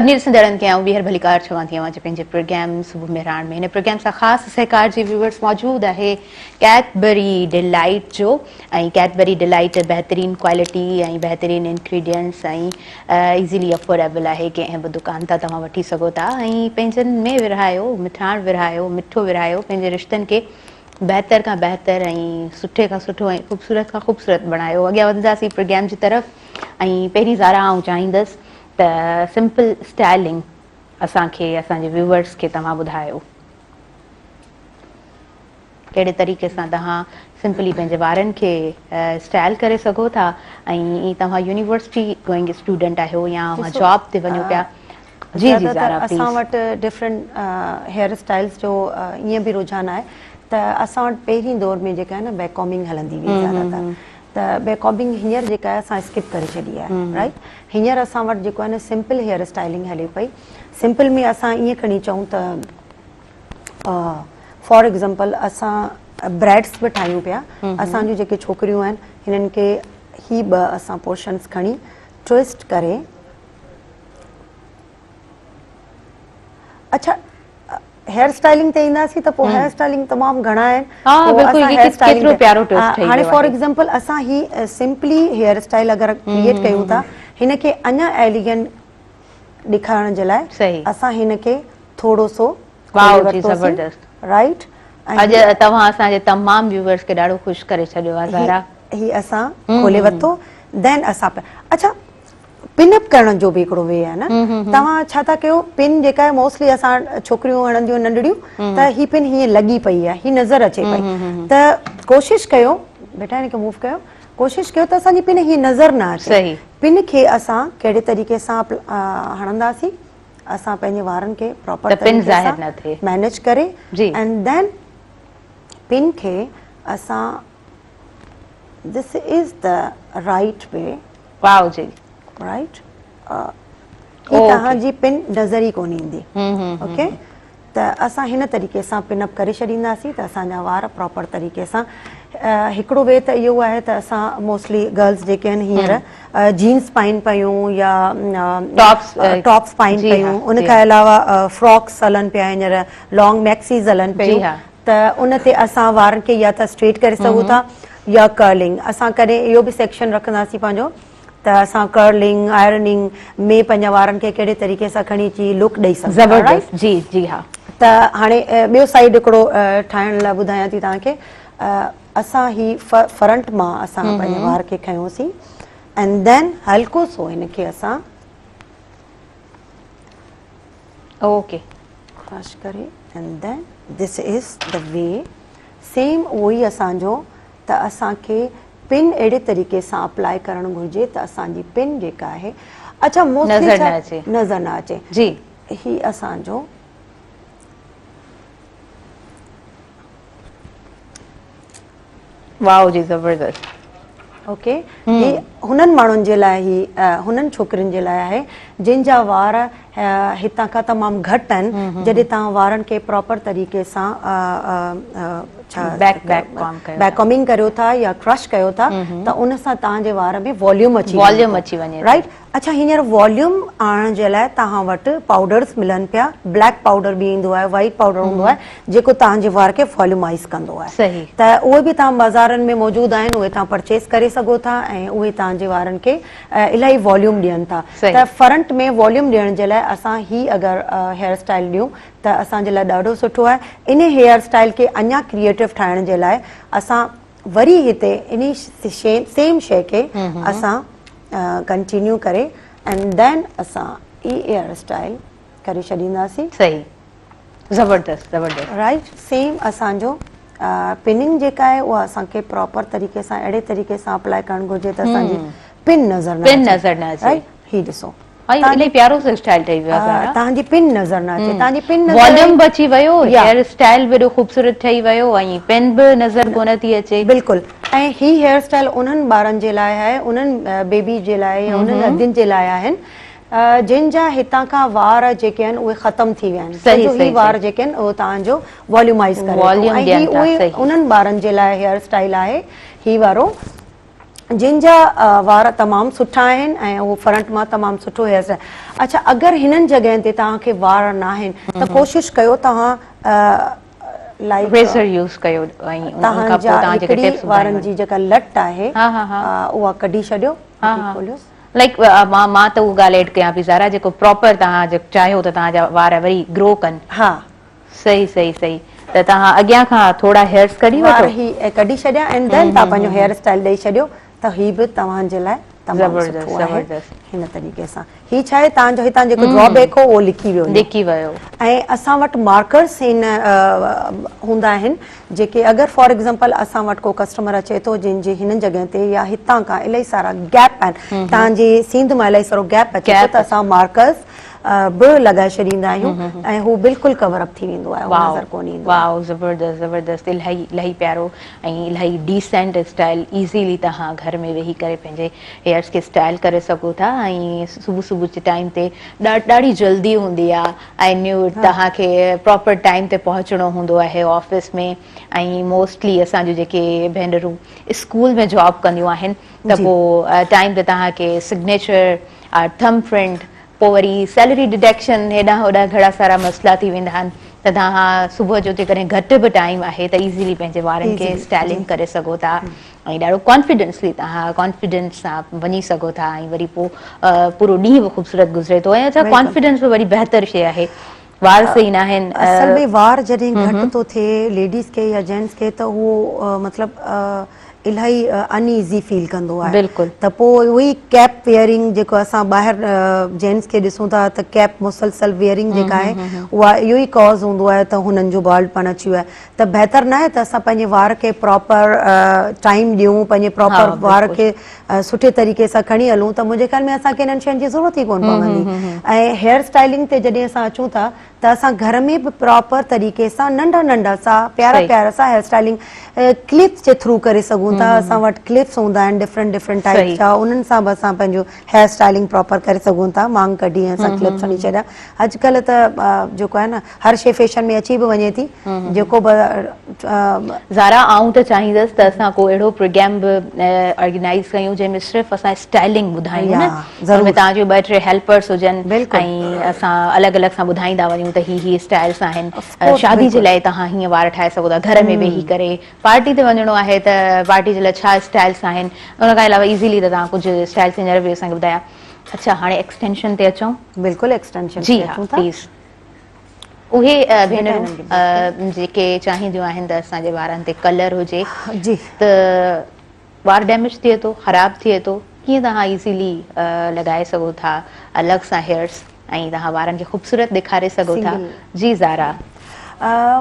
सभिनी ॾिसंदड़नि खे आऊं ॿीहर भलीकार चवां थी जे पंहिंजे प्रोग्राम सुबुह मेहरान में हिन प्रोग्राम सां ख़ासि सहकार जी व्यूअर्स मौजूदु आहे कैडबरी डिलाइट जो ऐं कैडबरी डिलाइट बहितरीनु क्वालिटी ऐं बहितरीनु इंग्रीडियंट्स ऐं ईज़ीली अफोर्डेबल आहे कंहिं बि दुकान तां तव्हां वठी सघो था ऐं पंहिंजनि में विरहायो मिठाण विरहायो मिठो विरहायो पंहिंजे रिश्तनि खे बहितर खां बहितर ऐं सुठे खां सुठो ऐं ख़ूबसूरत खां ख़ूबसूरत बणायो अॻियां वधंदासीं प्रोग्राम जी तरफ़ ऐं पहिरीं ज़ारा आऊं चाहींदसि त सिंपल स्टाइलिंग असांखे असांजे व्यूअर्स खे तव्हां ॿुधायो कहिड़े तरीक़े सां तव्हां सिंपली पंहिंजे वारनि खे स्टाइल करे सघो था ऐं तव्हां यूनिवर्सिटी गोइंग स्टूडेंट आहियो या जॉब ते वञो पिया जी जी ज़ारा असां वटि डिफरेंट हेयर स्टाइल्स जो ईअं बि रुझान आहे त असां वटि पहिरीं दौर में जेका आहे न बैकॉमिंग हलंदी हुई ज़्यादातर त बैकॉमिंग हींअर जेका आहे असां स्किप करे छॾी आहे राइट हींअर असां वटि जेको आहे न सिंपल हेयर स्टाइलिंग हले पई सिंपल में असां ईअं खणी चऊं त फॉर एग्ज़ाम्पल असां ब्राइड्स बि ठाहियूं पिया असांजूं जेके छोकिरियूं आहिनि हिननि खे ही ॿ असां पोर्शन्स खणी ट्विस्ट करे अच्छा हेयर स्टाइलिंग ते ईंदासीं त पोइ हेयर स्टाइलिंग तमामु घणा आहिनि हाणे फॉर एग्ज़ाम्पल असां ही सिंपली हेयर स्टाइल अगरि क्रिएट कयूं था हिनखे अञा एलिगेंट ॾेखारण जे लाइ असां हिनखे थोरो सो राइट अॼु तव्हां असांजे तमामु व्यूअर्स खे ॾाढो ख़ुशि करे छॾियो आहे ज़ारा ही असां खोले वरितो देन असां अच्छा पिन अप करण जो बि हिकिड़ो वे आहे न तव्हां छा था कयो पिन जेका आहे मोस्टली असां छोकिरियूं हणंदियूं नंढड़ियूं त ही पिन हीअं लॻी पई आहे ही नज़र अचे पई त कोशिशि कयो बेटा हिनखे मूव कयो कोशिशि कयो त असांजी पिन हीअं नज़र न अचे पिन खे असां कहिड़े तरीक़े सां हणंदासीं असां पंहिंजे वारनि खे प्रॉपर तरीक़े सां मैनेज करे एंड देन पिन खे असां this is the right way wow जी राइट तव्हांजी पिन नज़र ई कोन ईंदी ओके त असां हिन तरीक़े सां पिन अप करे छॾींदासीं त असांजा वार प्रॉपर तरीक़े सां हिकिड़ो वे त इहो आहे त असां मोस्टली गर्ल्स जेके आहिनि हींअर जीन्स पाइनि पियूं या टॉप्स पाइनि पियूं उनखां अलावा फ्रॉक्स हलनि पिया हींअर लॉन्ग मैक्सीज़ हलनि पियूं त उन ते असां वारनि खे या त स्ट्रेट करे सघूं था या कर्लिंग असां कॾहिं इहो बि सेक्शन रखंदासीं पंहिंजो त असां कर्लिंग आयरनिंग में पंहिंजा वारनि खे कहिड़े तरीक़े सां खणी अची लुक ॾेई सघूं जी जी हा त हाणे ॿियो साइड हिकिड़ो ठाहिण लाइ ॿुधायां थी तव्हांखे असां ही फ्रंट मां असां पंहिंजे वार खे खयोंसीं एंड देन हल्को सो हिनखे असां ओके क्रश करे and then this is the way same उहो ई असांजो त असांखे पिन अहिड़े तरीक़े सां अप्लाई करणु घुरिजे त असांजी पिन जेका आहे अच्छा नज़र न अचे जी ही असांजो वाओ जी ज़बरदस्त ओके ही हुननि माण्हुनि जे लाइ ही हुननि छोकिरियुनि जे लाइ आहे जिन जा वार हितां खां तमामु घटि आहिनि जॾहिं तव्हां वारनि खे प्रॉपर तरीक़े सां बैकॉमिंग करियो था या क्रश कयो था त उन सां तव्हांजे वार में वॉल्यूम अची वञे राइट अच्छा हींअर वॉल्यूम आणण जे लाइ तव्हां वटि पाउडर्स मिलनि पिया ब्लैक पाउडर बि ईंदो आहे वाइट पाउडर हूंदो आहे जेको तव्हांजे वार खे वॉल्यूमाइज़ कंदो आहे त उहे बि तव्हां बाज़ारनि में मौजूदु आहिनि उहे तव्हां परचेस करे सघो था ऐं उहे तव्हांजे वारनि खे इलाही वॉल्यूम ॾियनि था त फ्रंट में वॉल्यूम ॾियण जे लाइ असां ही अगरि हेयर स्टाइल ॾियूं त असांजे लाइ ॾाढो सुठो आहे इन हेयर स्टाइल खे अञा क्रिएटिव ठाहिण जे लाइ असां वरी हिते इन सेम शइ खे असां कंटिन्यू करे एंड देन असां ई हेयर स्टाइल करे छॾींदासीं सही ज़बरदस्त ज़बरदस्त राइट सेम असांजो पिनिंग जेका आहे उहा असांखे प्रॉपर तरीक़े सां अहिड़े तरीक़े सां अप्लाई करणु घुरिजे त असांजी पिन नज़र न अचे ही ॾिसो प्यारो सो स्टाइल ठही वियो आहे तव्हांजी पिन नज़र न अचे तव्हांजी पिन वॉल्यूम बि अची वियो हेयर स्टाइल बि ख़ूबसूरत ठही वियो ऐं पिन बि नज़र कोन थी अचे बिल्कुलु ऐं ही हेयर स्टाइल उन्हनि ॿारनि जे लाइ आहे उन्हनि बेबी जे लाइ या उन्हनि अदियुनि जे लाइ आहिनि जिन जा हितां खां वार जेके आहिनि उहे ख़तम थी विया आहिनि ही वार जेके आहिनि उहे तव्हांजो वॉल्यूमाइज़ करे उन्हनि ॿारनि जे लाइ हेयर स्टाइल आहे ही वारो जिन जा वार तमामु सुठा आहिनि ऐं उहो फ्रंट मां तमामु सुठो हेयर स्टाइल। अच्छा, अगरि हिननि जॻहियुनि ते तव्हांखे वार न आहिनि त कोशिशि कयो तव्हां लाइक रेज़र यूज़ कयो ऐं उन खां पोइ तव्हांजा तव्हां जेके हिकिड़ी टिप्स वारनि जी जेका लट आहे हा हा हा उहा कढी छॾियो, खोलियोसि। लाइक मां त उहा ॻाल्हि एड कयां पई ज़ारा, जेको प्रॉपर तव्हां चाहियो त तव्हांजा वार वरी ग्रो कनि। हा, सही सही सही। त तव्हां अॻियां खां थोरा हेयर्स कढी वार वठो, ही कढी छॾिया एंड देन तव्हां पंहिंजो हेयर स्टाइल ॾेई छॾियो त ही बि तव्हांजे लाइ तमामु सुठो आहे। हिन तरीक़े सां ही छा आहे, तव्हांजो हितां जेको ड्रॉबैक हो उहो लिखी वियो। लिखी वियो। ऐं असां वटि मार्कर्स हिन हूंदा आहिनि जेके अगरि फॉर एग्ज़ाम्पल असां वटि को कस्टमर अचे थो जंहिंजे हिन जॻह ते या हितां खां इलाही सारा गैप आहिनि, तव्हांजी सींध मां इलाही सारो गैप अचे थो त असां मार्कर्स बि लॻाए छॾींदा आहियूं ऐं हू बिल्कुलु कवर अप थी वेंदो आहे, नज़र कोन ईंदो आहे। वाओ, ज़बरदस्त ज़बरदस्त, इलाही इलाही प्यारो ऐं इलाही डिसेंट स्टाइल इज़ीली तव्हां घर में वेही करे पंहिंजे हेयर्स खे स्टाइल करे सघो था। ऐं सुबुह सुबुह जे टाइम ते ॾाढी जल्दी हूंदी आहे ऐं न्यू तव्हांखे प्रॉपर टाइम ते पहुचणो हूंदो आहे ऑफिस में। ऐं मोस्टली असांजो जेके भेनरूं स्कूल में जॉब कंदियूं आहिनि त पोइ टाइम ते तव्हांखे सिग्नेचर थंब प्रिंट, पोइ वरी सैलरी डिडक्शन, हेॾां होॾां घणा सारा मसइला थी वेंदा आहिनि त तव्हां सुबुह जो जेकॾहिं घटि बि टाइम आहे त इज़ीली पंहिंजे वारनि खे स्टाइलिंग करे सघो था ऐं ॾाढो कॉन्फिडेंसली तव्हां कॉन्फिडेंस सां वञी सघो था ऐं वरी पोइ पूरो ॾींहुं बि ख़ूबसूरत गुज़रे थो। ऐं अच्छा, कॉन्फिडेंस बि वरी बहितर शइ आहे। वार सही न आहिनि, असल में वार जॾहिं घटि थो थिए लेडीज़ खे या जेंट्स खे त उहो मतिलबु इलाही अनईज़ी फील कंदो आहे। बिल्कुलु। त पोइ उहोई कैप वेयरिंग जेको असां ॿाहिरि जेंट्स खे ॾिसूं था त कैप मुसलसल वेयरिंग जेका आहे उहा इहो ई कॉज़ हूंदो आहे त हुननि जो बाल्डपन अची वियो आहे। त बहितर न आहे त असां पंहिंजे वार खे प्रॉपर टाइम ॾियूं, पंहिंजे प्रॉपर वार खे सुठे तरीक़े सां खणी हलूं त मुंहिंजे ख़्याल में असांखे इन्हनि शयुनि जी ज़रूरत ई कोन पवंदी। ऐं हेयर स्टाइलिंग ते जॾहिं असां अचूं था त असां घर में बि प्रॉपर तरीक़े सां नंढा नंढा सा प्यारा प्यारा सा हेयर स्टाइलिंग क्लिप्स जे थ्रू करे सघूं था। असां वटि क्लिप्स हूंदा आहिनि डिफरेंट डिफरेंट टाइप जा, उन्हनि सां बि असां पंहिंजो हेयर स्टाइलिंग प्रॉपर करे सघूं था। मांग कढी ऐं असां क्लिप्स हणी छॾिया। अॼुकल्ह त जेको आहे न हर शइ फैशन में अची बि वञे थी, जेको बि ज़ारा आऊं त चाहींदसि त असां को अहिड़ो प्रोग्राम बि ऑर्गेनाइज़ कयूं जंहिंमें सिर्फ़ु असां स्टाइलिंग ॿुधायूं न, जंहिंमें तव्हांजो 2-3 हेल्पर्स हुजनि ऐं असां अलॻि अलॻि सां ॿुधाईंदा वञूं त ही स्टाइल्स आहिनि। शादी जे लाइ तव्हां हीअं वार ठाहे सघो था घर में वेही करे, पार्टी ते वञिणो आहे त पार्टी जे लाइ छा स्टाइल्स आहिनि, उन खां अलावा इज़ीली त तव्हां कुझु स्टाइल्स हींअर बि असांखे ॿुधाया। अच्छा, हाणे एक्सटेंशन ते अचूं। बिल्कुलु एक्सटेंशन जी हा, प्लीज़। उहे भेनरूं जेके चाहींदियूं आहिनि त असांजे वारनि ते कलर हुजे जी त वार डैमेज थिए थो, ख़राबु थिए थो, कीअं तव्हां इज़ीली लॻाए सघो था अलॻि सां हेयर्स ऐं तव्हां वारनि खे ख़ूबसूरत ॾेखारे सघो था? जी ज़ारा।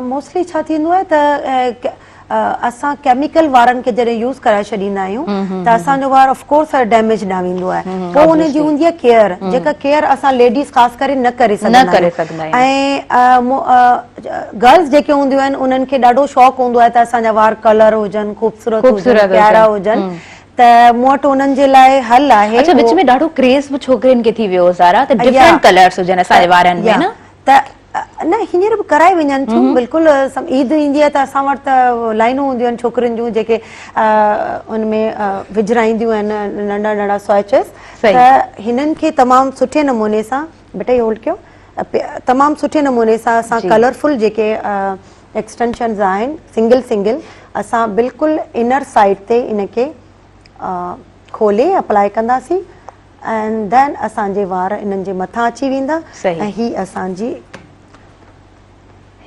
मोस्टली छा थींदो आहे त असां केमिकल वारनि खे जॾहिं यूज़ कराए छॾींदा आहियूं त असांजो वार ऑफकोर्स डैमेज न वेंदो आहे। पोइ हुनजी हूंदी आहे केयर, जेका केयर असां लेडीज़ ख़ासि करे न करे सघंदा आहियूं। ऐं गर्ल्स जेके हूंदियूं आहिनि उन्हनि खे ॾाढो शौक़ु हूंदो आहे त असांजा वार कलर हुजनि, ख़ूबसूरत हुजनि, प्यारा हुजनि। त मूं वटि उन्हनि जे लाइ हल आहे। अच्छा, विच में ॾाढो क्रेज़ बि छोकिरियुनि खे थी वियो ज़ारा त डिफरेंट कलर्स हुजनि असांजे वारनि में न। त न हींअर बि कराए वञनि थियूं, बिल्कुलु ईद ईंदी आहे त असां वटि त लाइनूं हूंदियूं आहिनि छोकिरियुनि जूं जेके उनमें विझराईंदियूं आहिनि नंढा नंढा स्वेचेस। त हिननि खे तमामु सुठे नमूने सां, बेटा इहो होल्ड कयो, तमामु सुठे नमूने सां असां कलरफुल जेके एक्सटेंशन्स आहिनि सिंगल सिंगल असां बिल्कुलु इनर साइड ते इनखे खोले अप्लाई कंदासीं एंड देन असांजे वार इन्हनि जे मथां अची वेंदा ऐं ही असांजी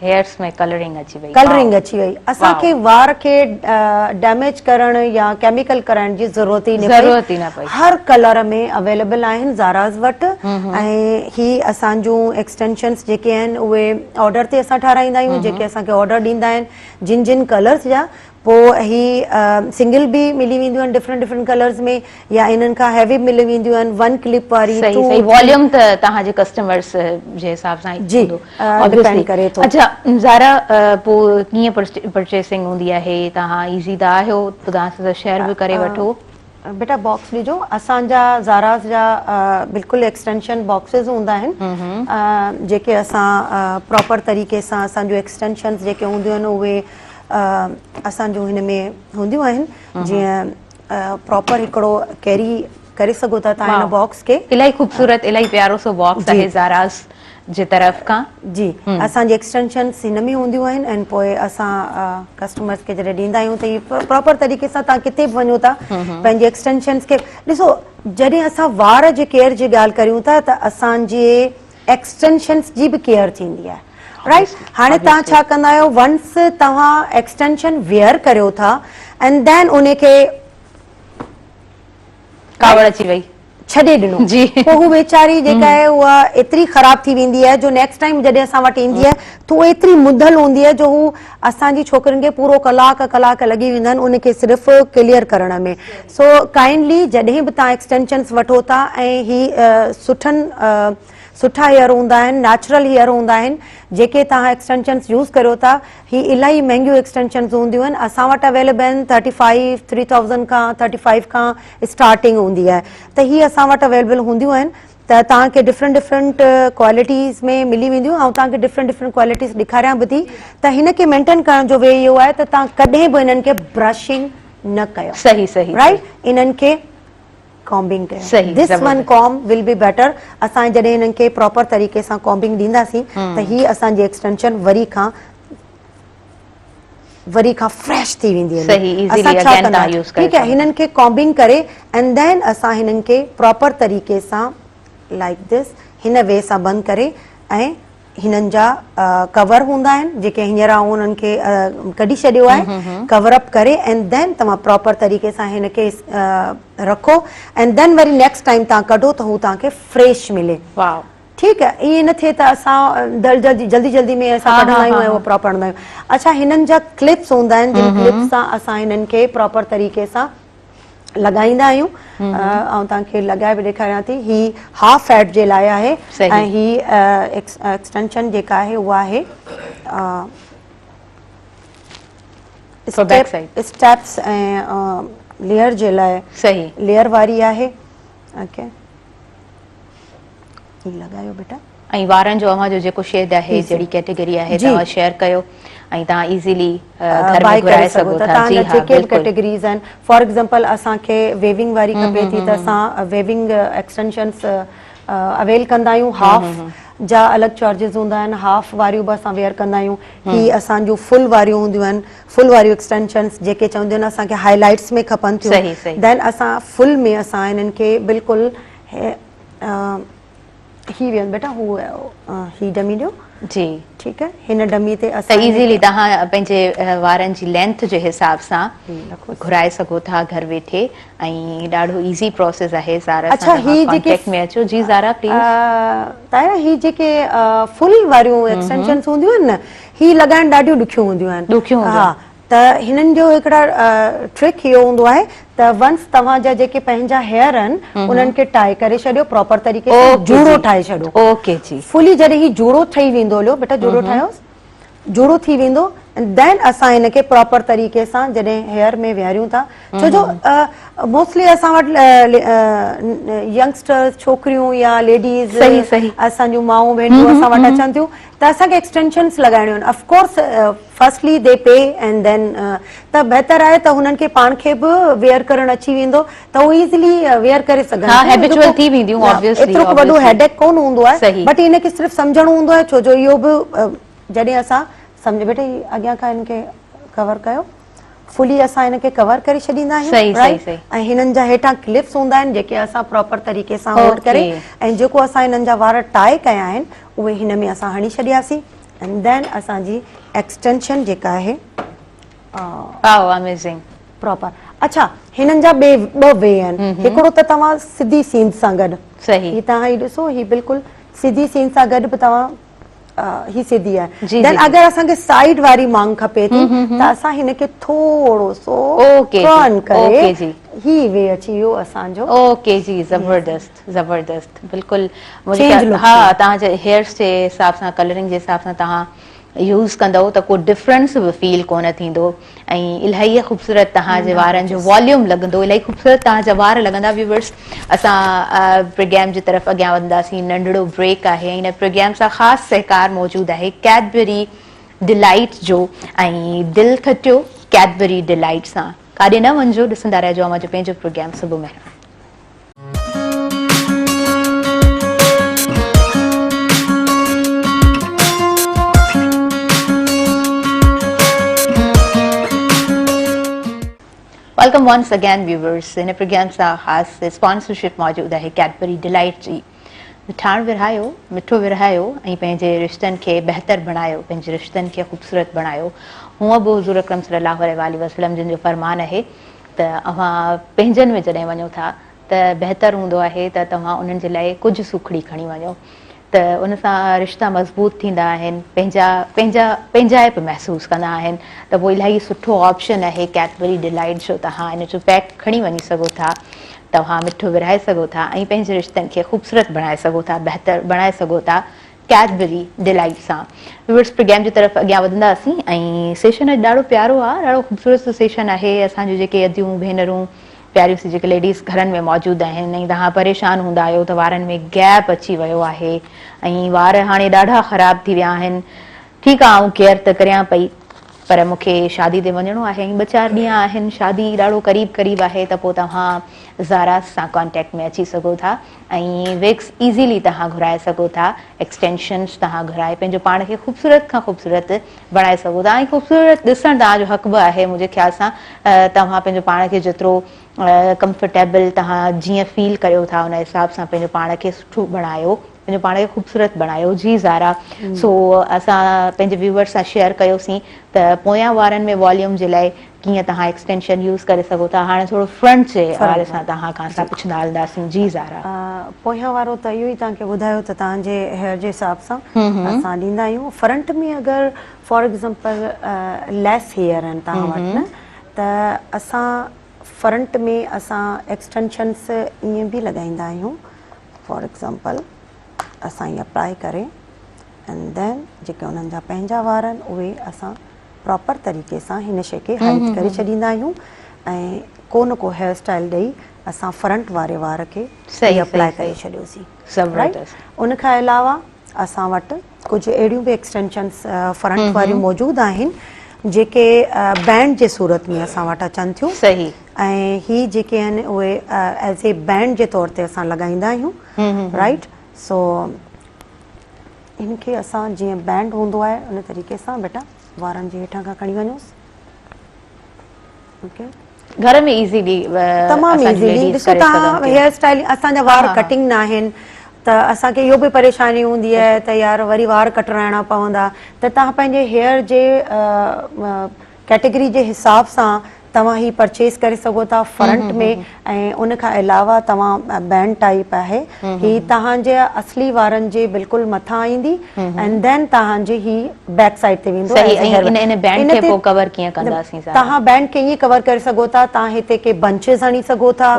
हेयर्स में कलरिंग अची वई। कलरिंग अची वई। असांखे वार खे डैमेज करण या केमिकल कराइण जी ज़रूरत ई न पई। हर कलर में अवेलेबल आहिनि ज़ाराज़ वटि। ऐं ही असांजूं एक्सटेंशन्स जेके आहिनि उहे ऑर्डर ते असां ठाराईंदा आहियूं, जेके असांखे ऑर्डर ॾींदा आहिनि जिन जिन कलर्स जा। पोइ ही सिंगल बि मिली वेंदियूं आहिनि डिफरेंट डिफरेंट कलर्स में, या इन्हनि खां हैवी मिली वेंदियूं आहिनि 1 क्लिप वारी। सही वॉल्यूम त तव्हांजे कस्टमर्स जे हिसाब सां जी डिपेंड करे थो। अच्छा ज़ारा, पोइ कीअं परचेसिंग हूंदी आहे? तव्हां ईज़ी त आहियो, तव्हां सां शेयर बि करे वठो। बेटा बॉक्स ॾिजो। असांजा ज़ाराज़ जा बिल्कुलु एक्सटेंशन बॉक्सिस हूंदा आहिनि जेके असां प्रॉपर तरीक़े सां असांजो एक्सटेंशन्स जेके हूंदियूं आहिनि उहे असांजो हिन में हूंदियूं आहिनि। जीअं प्रॉपर हिकिड़ो कैरी करे सघो था तव्हां हिन बॉक्स खे। इलाही ख़ूबसूरत, इलाही प्यारो सो बॉक्स आहे ज़ारास जे तरफ़ खां। जी, असांजी एक्सटेंशन्स हिन में हूंदियूं आहिनि ऐं पोइ असां कस्टमर्स खे जॾहिं ॾींदा आहियूं त इहे प्रॉपर तरीक़े सां तव्हां किथे बि वञो था पंहिंजे एक्सटेंशन्स खे ॾिसो। जॾहिं असां वार जे केयर जी ॻाल्हि करियूं था त असांजे एक्सटेंशन्स जी बि केयर थींदी आहे, राइट। हाणे तव्हां छा कंदा आहियो, वंस तव्हां एक्सटेंशन वेयर करियो था एंड देन उन खे कावड़ अची वई छॾे ॾिनो, जी, पोइ हू वेचारी जेका आहे उहा एतिरी ख़राब थी वेंदी आहे जो नेक्स्ट टाइम जॾहिं असां वटि ईंदी आहे त उहा एतिरी मुदल हूंदी आहे जो हू असांजी छोकिरियुनि खे पूरो कलाक लॻी वेंदा आहिनि उनखे सिर्फ़ु क्लियर करण में। सो काइंडली जॾहिं बि तव्हां एक्सटेंशन्स वठो था ऐं ही सुठा हेयर हूंदा आहिनि, नेचुरल हेयर हूंदा आहिनि जेके तव्हां एक्सटेंशन्स यूज़ करियो था, ही इलाही महांगियूं एक्सटेंशन्स हूंदियूं आहिनि। असां वटि अवेलेबल आहिनि 3000 खां 35 खां स्टार्टिंग हूंदी आहे, त ही असां वटि अवेलेबल हूंदियूं आहिनि। त तव्हांखे डिफरेंट क्वालिटीज़ में मिली वेंदियूं ऐं तव्हांखे डिफरेंट क्वालिटीज़ ॾेखारियां बि थी। त हिन खे मेंटेन करण जो वे इहो आहे त तव्हां कॾहिं बि हिननि खे ब्रशिंग न कयो, सही सही, राइट। इन्हनि खे कॉम्बिंग कयो, this one com will be better. असां जॾहिं हिननि खे प्रॉपर तरीक़े सां कॉम्बिंग ॾींदासीं त ही असांजी एक्सटेंशन वरी खां फ्रेश थी वेंदी आहे। असां छा कंदा आहियूं, ठीकु आहे, हिननि खे कॉम्बिंग करे एंड देन असां हिननि खे प्रॉपर तरीक़े सां लाइक दिस हिन वे सां बंदि करे ऐं हिननि जा कवर हूंदा आहिनि जेके हींअर उन्हनि खे कढी छॾियो आहे, कवर अप करे एंड देन तव्हां प्रॉपर तरीक़े सां हिन खे रखो एंड देन वरी नेक्स्ट टाइम तव्हां कढो त हू तव्हांखे फ्रेश मिले। ठीकु आहे, ईअं न थिए त असां जल्दी में असां कढंदा आहियूं ऐं उहो प्रॉपर हणंदा आहियूं। अच्छा, हिननि जा क्लिप्स हूंदा आहिनि जिन क्लिप्स सां असां हिननि खे प्रॉपर तरीक़े सां लॻाईंदा आहियूं ऐं तव्हांखे लॻाए बि ॾेखारियां थी। ही हाफ फैट जे लाइ आहे ऐं ही एक्सटेंशन जेका आहे उहा आहे स्टेप्स ऐं लेयर जे लाइ, सही लेयर वारी आहे। ओके, लॻायो बेटा। ऐं वारनि जो अव्हां जो जेको शेड आहे, जहिड़ी कैटेगरी आहे, तव्हां शेयर कयो ऐं तव्हां इज़ीली घर में घुराए सघो था। जी हा, जेके बि कैटेगरीज़ आहिनि, फॉर एग्जांपल असांखे वेविंग वारी खपे थी त असां वेविंग एक्सटेंशन्स अवेल कंदा आहियूं। हाफ जा अलॻि चार्जिस हूंदा आहिनि, हाफ वारियूं बि असां वेयर कंदा आहियूं। ही असांजूं फुल वारियूं हूंदियूं आहिनि, फुल वारियूं एक्सटेंशन्स जेके चवंदियूं आहिनि असांखे हाईलाइट्स में खपनि थियूं, देन असां फुल में असां हिननि खे बिल्कुलु ही वेंदो बेटा, हू ही डमी ॾियो जी, ठीकु आहे। हिन डमी ते असां इज़ीली तव्हां पंहिंजे वारनि जी लेंथ जे हिसाब सां घुराए सघो था घर वेठे ऐं ॾाढो ईज़ी प्रोसेस आहे। अच्छा, ही जेके में अचो जी ज़ारा प्लीज़। ताया, ही जेके फुल वारियूं एक्सटेंशन्स हूंदियूं आहिनि न, ही लॻाइण ॾाढियूं ॾुखियूं हूंदियूं आहिनि। हा, त हिननि जो हिकिड़ा ट्रिक इहो हूंदो आहे त वंस तव्हांजा जेके पंहिंजा हेयर आहिनि उन्हनि खे टाई करे छॾियो प्रॉपर तरीक़े सां, जूड़ो ठाहे छॾियो। ओके जी, फुली जॾहिं ही जूड़ो ठही वेंदो, लियो बेटा जूड़ो ठाहियोसि, जूड़ो थी वेंदो देन असां हिन खे प्रॉपर तरीक़े सां जॾहिं हेयर में विहारियूं था, छो जो मोस्टली असां वटि यंगस्टर्स, छोकिरियूं या लेडीज़, असांजूं माऊं भेनरूं असां वटि अचनि थियूं त असांखे एक्सटेंशन्स लॻाइणियूं आहिनि। ऑफकोर्स फर्स्टली दे पे एंड देन त बहितर आहे त हुननि खे पाण खे बि वेयर करणु अची वेंदो त उहो ईज़िली वेयर करे सघनि, एतिरो वॾो हेडेक कोन हूंदो आहे, बट हिनखे सिर्फ़ु सम्झणो हूंदो आहे। छो जो इहो बि जॾहिं असां सम्झ बेटा अॻियां खां हिनखे कवर कयो, फुली असां हिनखे कवर करे छॾींदा आहियूं ऐं हिननि जा हेठां क्लिप्स हूंदा आहिनि जेके असां प्रॉपर तरीक़े सां होल्ड करे ऐं जेको असां हिननि जा वार टाई कया आहिनि उहे हिन में असां हणी छॾियासीं एंड देन असांजी एक्सटेंशन जेका आहे प्रॉपर। अच्छा, हिननि जा ॿ वे आहिनि, हिकिड़ो त तव्हां सिधी सीन सां गॾु, ही तव्हां ही ॾिसो, ही बिल्कुलु सिधी सीन सां गॾु बि तव्हां ही सिधी आहे। देन अगरि असांखे साइड वारी मांग खपे थी त असां हिनखे थोरो सो टर्न करे ही वे अची वियो असांजो। ओके जी, ज़बरदस्त ज़बरदस्त, बिल्कुलु। हा, तव्हांजे हेयर्स जे हिसाब सां, कलरिंग जे हिसाब सां तव्हां यूज़ कंदव त को डिफरेंस बि फील कोन थींदो ऐं इलाही ख़ूबसूरत तव्हांजे वारनि जो वॉल्यूम लॻंदो, इलाही ख़ूबसूरत तव्हांजा वार लॻंदा। व्यूअर्स, असां प्रोग्राम जी तरफ़ अॻियां वधंदासीं, नंढिड़ो ब्रेक आहे। हिन प्रोग्राम सां ख़ासि सहकार मौजूदु आहे कैडबरी डिलाइट जो ऐं दिलि खटियो कैडबरी डिलाइट सां। काॾे न वञिजो, ॾिसंदा रहिजो अवां जो पंहिंजो प्रोग्राम सुबुह Mehran. Welcome once again viewers. इन प्रोग्राम सां ख़ासि स्पॉन्सरशिप मौजूदु आहे कैडबरी डिलाइट जी। ठाण विरहायो, मिठो विरहायो ऐं पंहिंजे रिश्तनि खे बहितर बणायो, पंहिंजे रिश्तनि खे ख़ूबसूरत बणायो। हूअं बि हुज़ूर अकरम सल्लल्लाहु अलैहि वसल्लम जिन जो फरमान आहे त अवां पंहिंजनि में जॾहिं वञो था त बहितर हूंदो आहे त तव्हां उन्हनि जे लाइ कुझु सूखड़ी खणी वञो, त उन सां रिश्ता मज़बूत थींदा आहिनि, पंहिंजाइप महसूसु कंदा आहिनि। त पोइ इलाही सुठो ऑप्शन आहे कैडबरी डिलाइट जो। तव्हां इन जो पैक खणी वञी सघो था, तव्हां मिठो विरहाए सघो था ऐं पंहिंजे रिश्तनि खे ख़ूबसूरत बणाए सघो था, बहितर बणाए सघो था कैडबरी डिलाइट सां। व्यूअर्स, प्रोग्राम जी तरफ़ अॻियां वधंदासीं ऐं सेशन अॼु ॾाढो प्यारो आहे, ॾाढो ख़ूबसूरत सेशन आहे। असांजो जेके अदियूं भेनरूं प्यारियूं सी जेके लेडीज़ घरनि में मौजूदु आहिनि ऐं तव्हां परेशान हूंदा आहियो त वारनि में गैप अची वियो आहे ऐं वार हाणे ॾाढा ख़राब थी विया आहिनि। ठीकु आहे, आउं केयर त करियां पई, पर मूंखे शादी ते वञिणो आहे ऐं 2-4 ॾींहं आहिनि, शादी ॾाढो क़रीब आहे, त पोइ तव्हां ज़ारास सां कॉन्टेक्ट में अची सघो था ऐं विक्स ईज़ीली तव्हां घुराए सघो था, एक्सटेंशन्स तव्हां घुराए पंहिंजो पाण खे ख़ूबसूरत खां ख़ूबसूरत बणाए सघो था ऐं ख़ूबसूरत ॾिसणु तव्हांजो हक़ बि आहे। मुंहिंजे ख़्याल सां तव्हां पंहिंजो पाण खे जेतिरो कंफर्टेबल तव्हां जीअं फील करियो था उन हिसाब सां पंहिंजो पाण खे सुठो बणायो, पंहिंजो पाण खे ख़ूबसूरत बणायो। जी ज़ारा, सो असां पंहिंजे व्यूवर्स सां शेयर कयोसीं त पोयां वारनि में वॉल्यूम जे लाइ कीअं तव्हां एक्सटेंशन यूज़ करे सघो था। हाणे थोरो फ्रंट जे हवाले सां तव्हां खां असां पुछंदा हलंदासीं। जी ज़ारा, पोयां वारो त इहो ई तव्हांखे ॿुधायो त तव्हांजे हेयर जे हिसाब सां असां ॾींदा आहियूं। फ्रंट में अगरि फॉर एग्ज़ाम्पल लेस हेयर आहिनि तव्हां वटि न, त असां फ्रंट में असां एक्सटेंशन्स ईअं बि लॻाईंदा आहियूं। फॉर एग्ज़ाम्पल असां ईअं अप्लाई करे एंड देन जेके उन्हनि जा पंहिंजा वार आहिनि उहे असां प्रॉपर तरीक़े सां हिन शइ खे हाइड करे छॾींदा आहियूं ऐं को न को हेयर स्टाइल ॾेई असां फ्रंट वारे वार खे सही अप्लाई करे छॾियोसीं। राइट, उन खां अलावा असां वटि कुझु अहिड़ियूं बि एक्सटेंशन्स फ्रंट वारियूं मौजूदु आहिनि जेके बैंड जे सूरत में असां वटि अचनि थियूं। सही, ऐं ही जेके आहिनि उहे एज़ ए बैंड जे तौर ते असां लॻाईंदा आहियूं। राइट, सो इनखे असां जीअं बैंड हूंदो आहे उन तरीक़े सां बेटा वारनि जे हेठां खां खणी वञोसि। ओके, घर में इज़ीली तमामु इज़ीली। ॾिसो तव्हां हेयर स्टाइल, असांजा वार कटिंग न आहिनि त असांखे इहो बि परेशानी हूंदी आहे त यार वरी वार कटराइणा पवंदा, त तव्हां पंहिंजे हेयर जे कैटेगरी जे हिसाब सां तव्हां ही परचेस करे सघो था फ्रंट में। ऐं उन खां अलावा तव्हां बैंड टाइप आहे, ही तव्हांजे असली वारनि जे बिल्कुलु मथां ईंदी एंड देन तव्हांजे ही बैक साइड ते वेंदो। तव्हां बैंड खे ईअं कवर करे सघो था, तव्हां हिते के बंचेस हणी सघो था,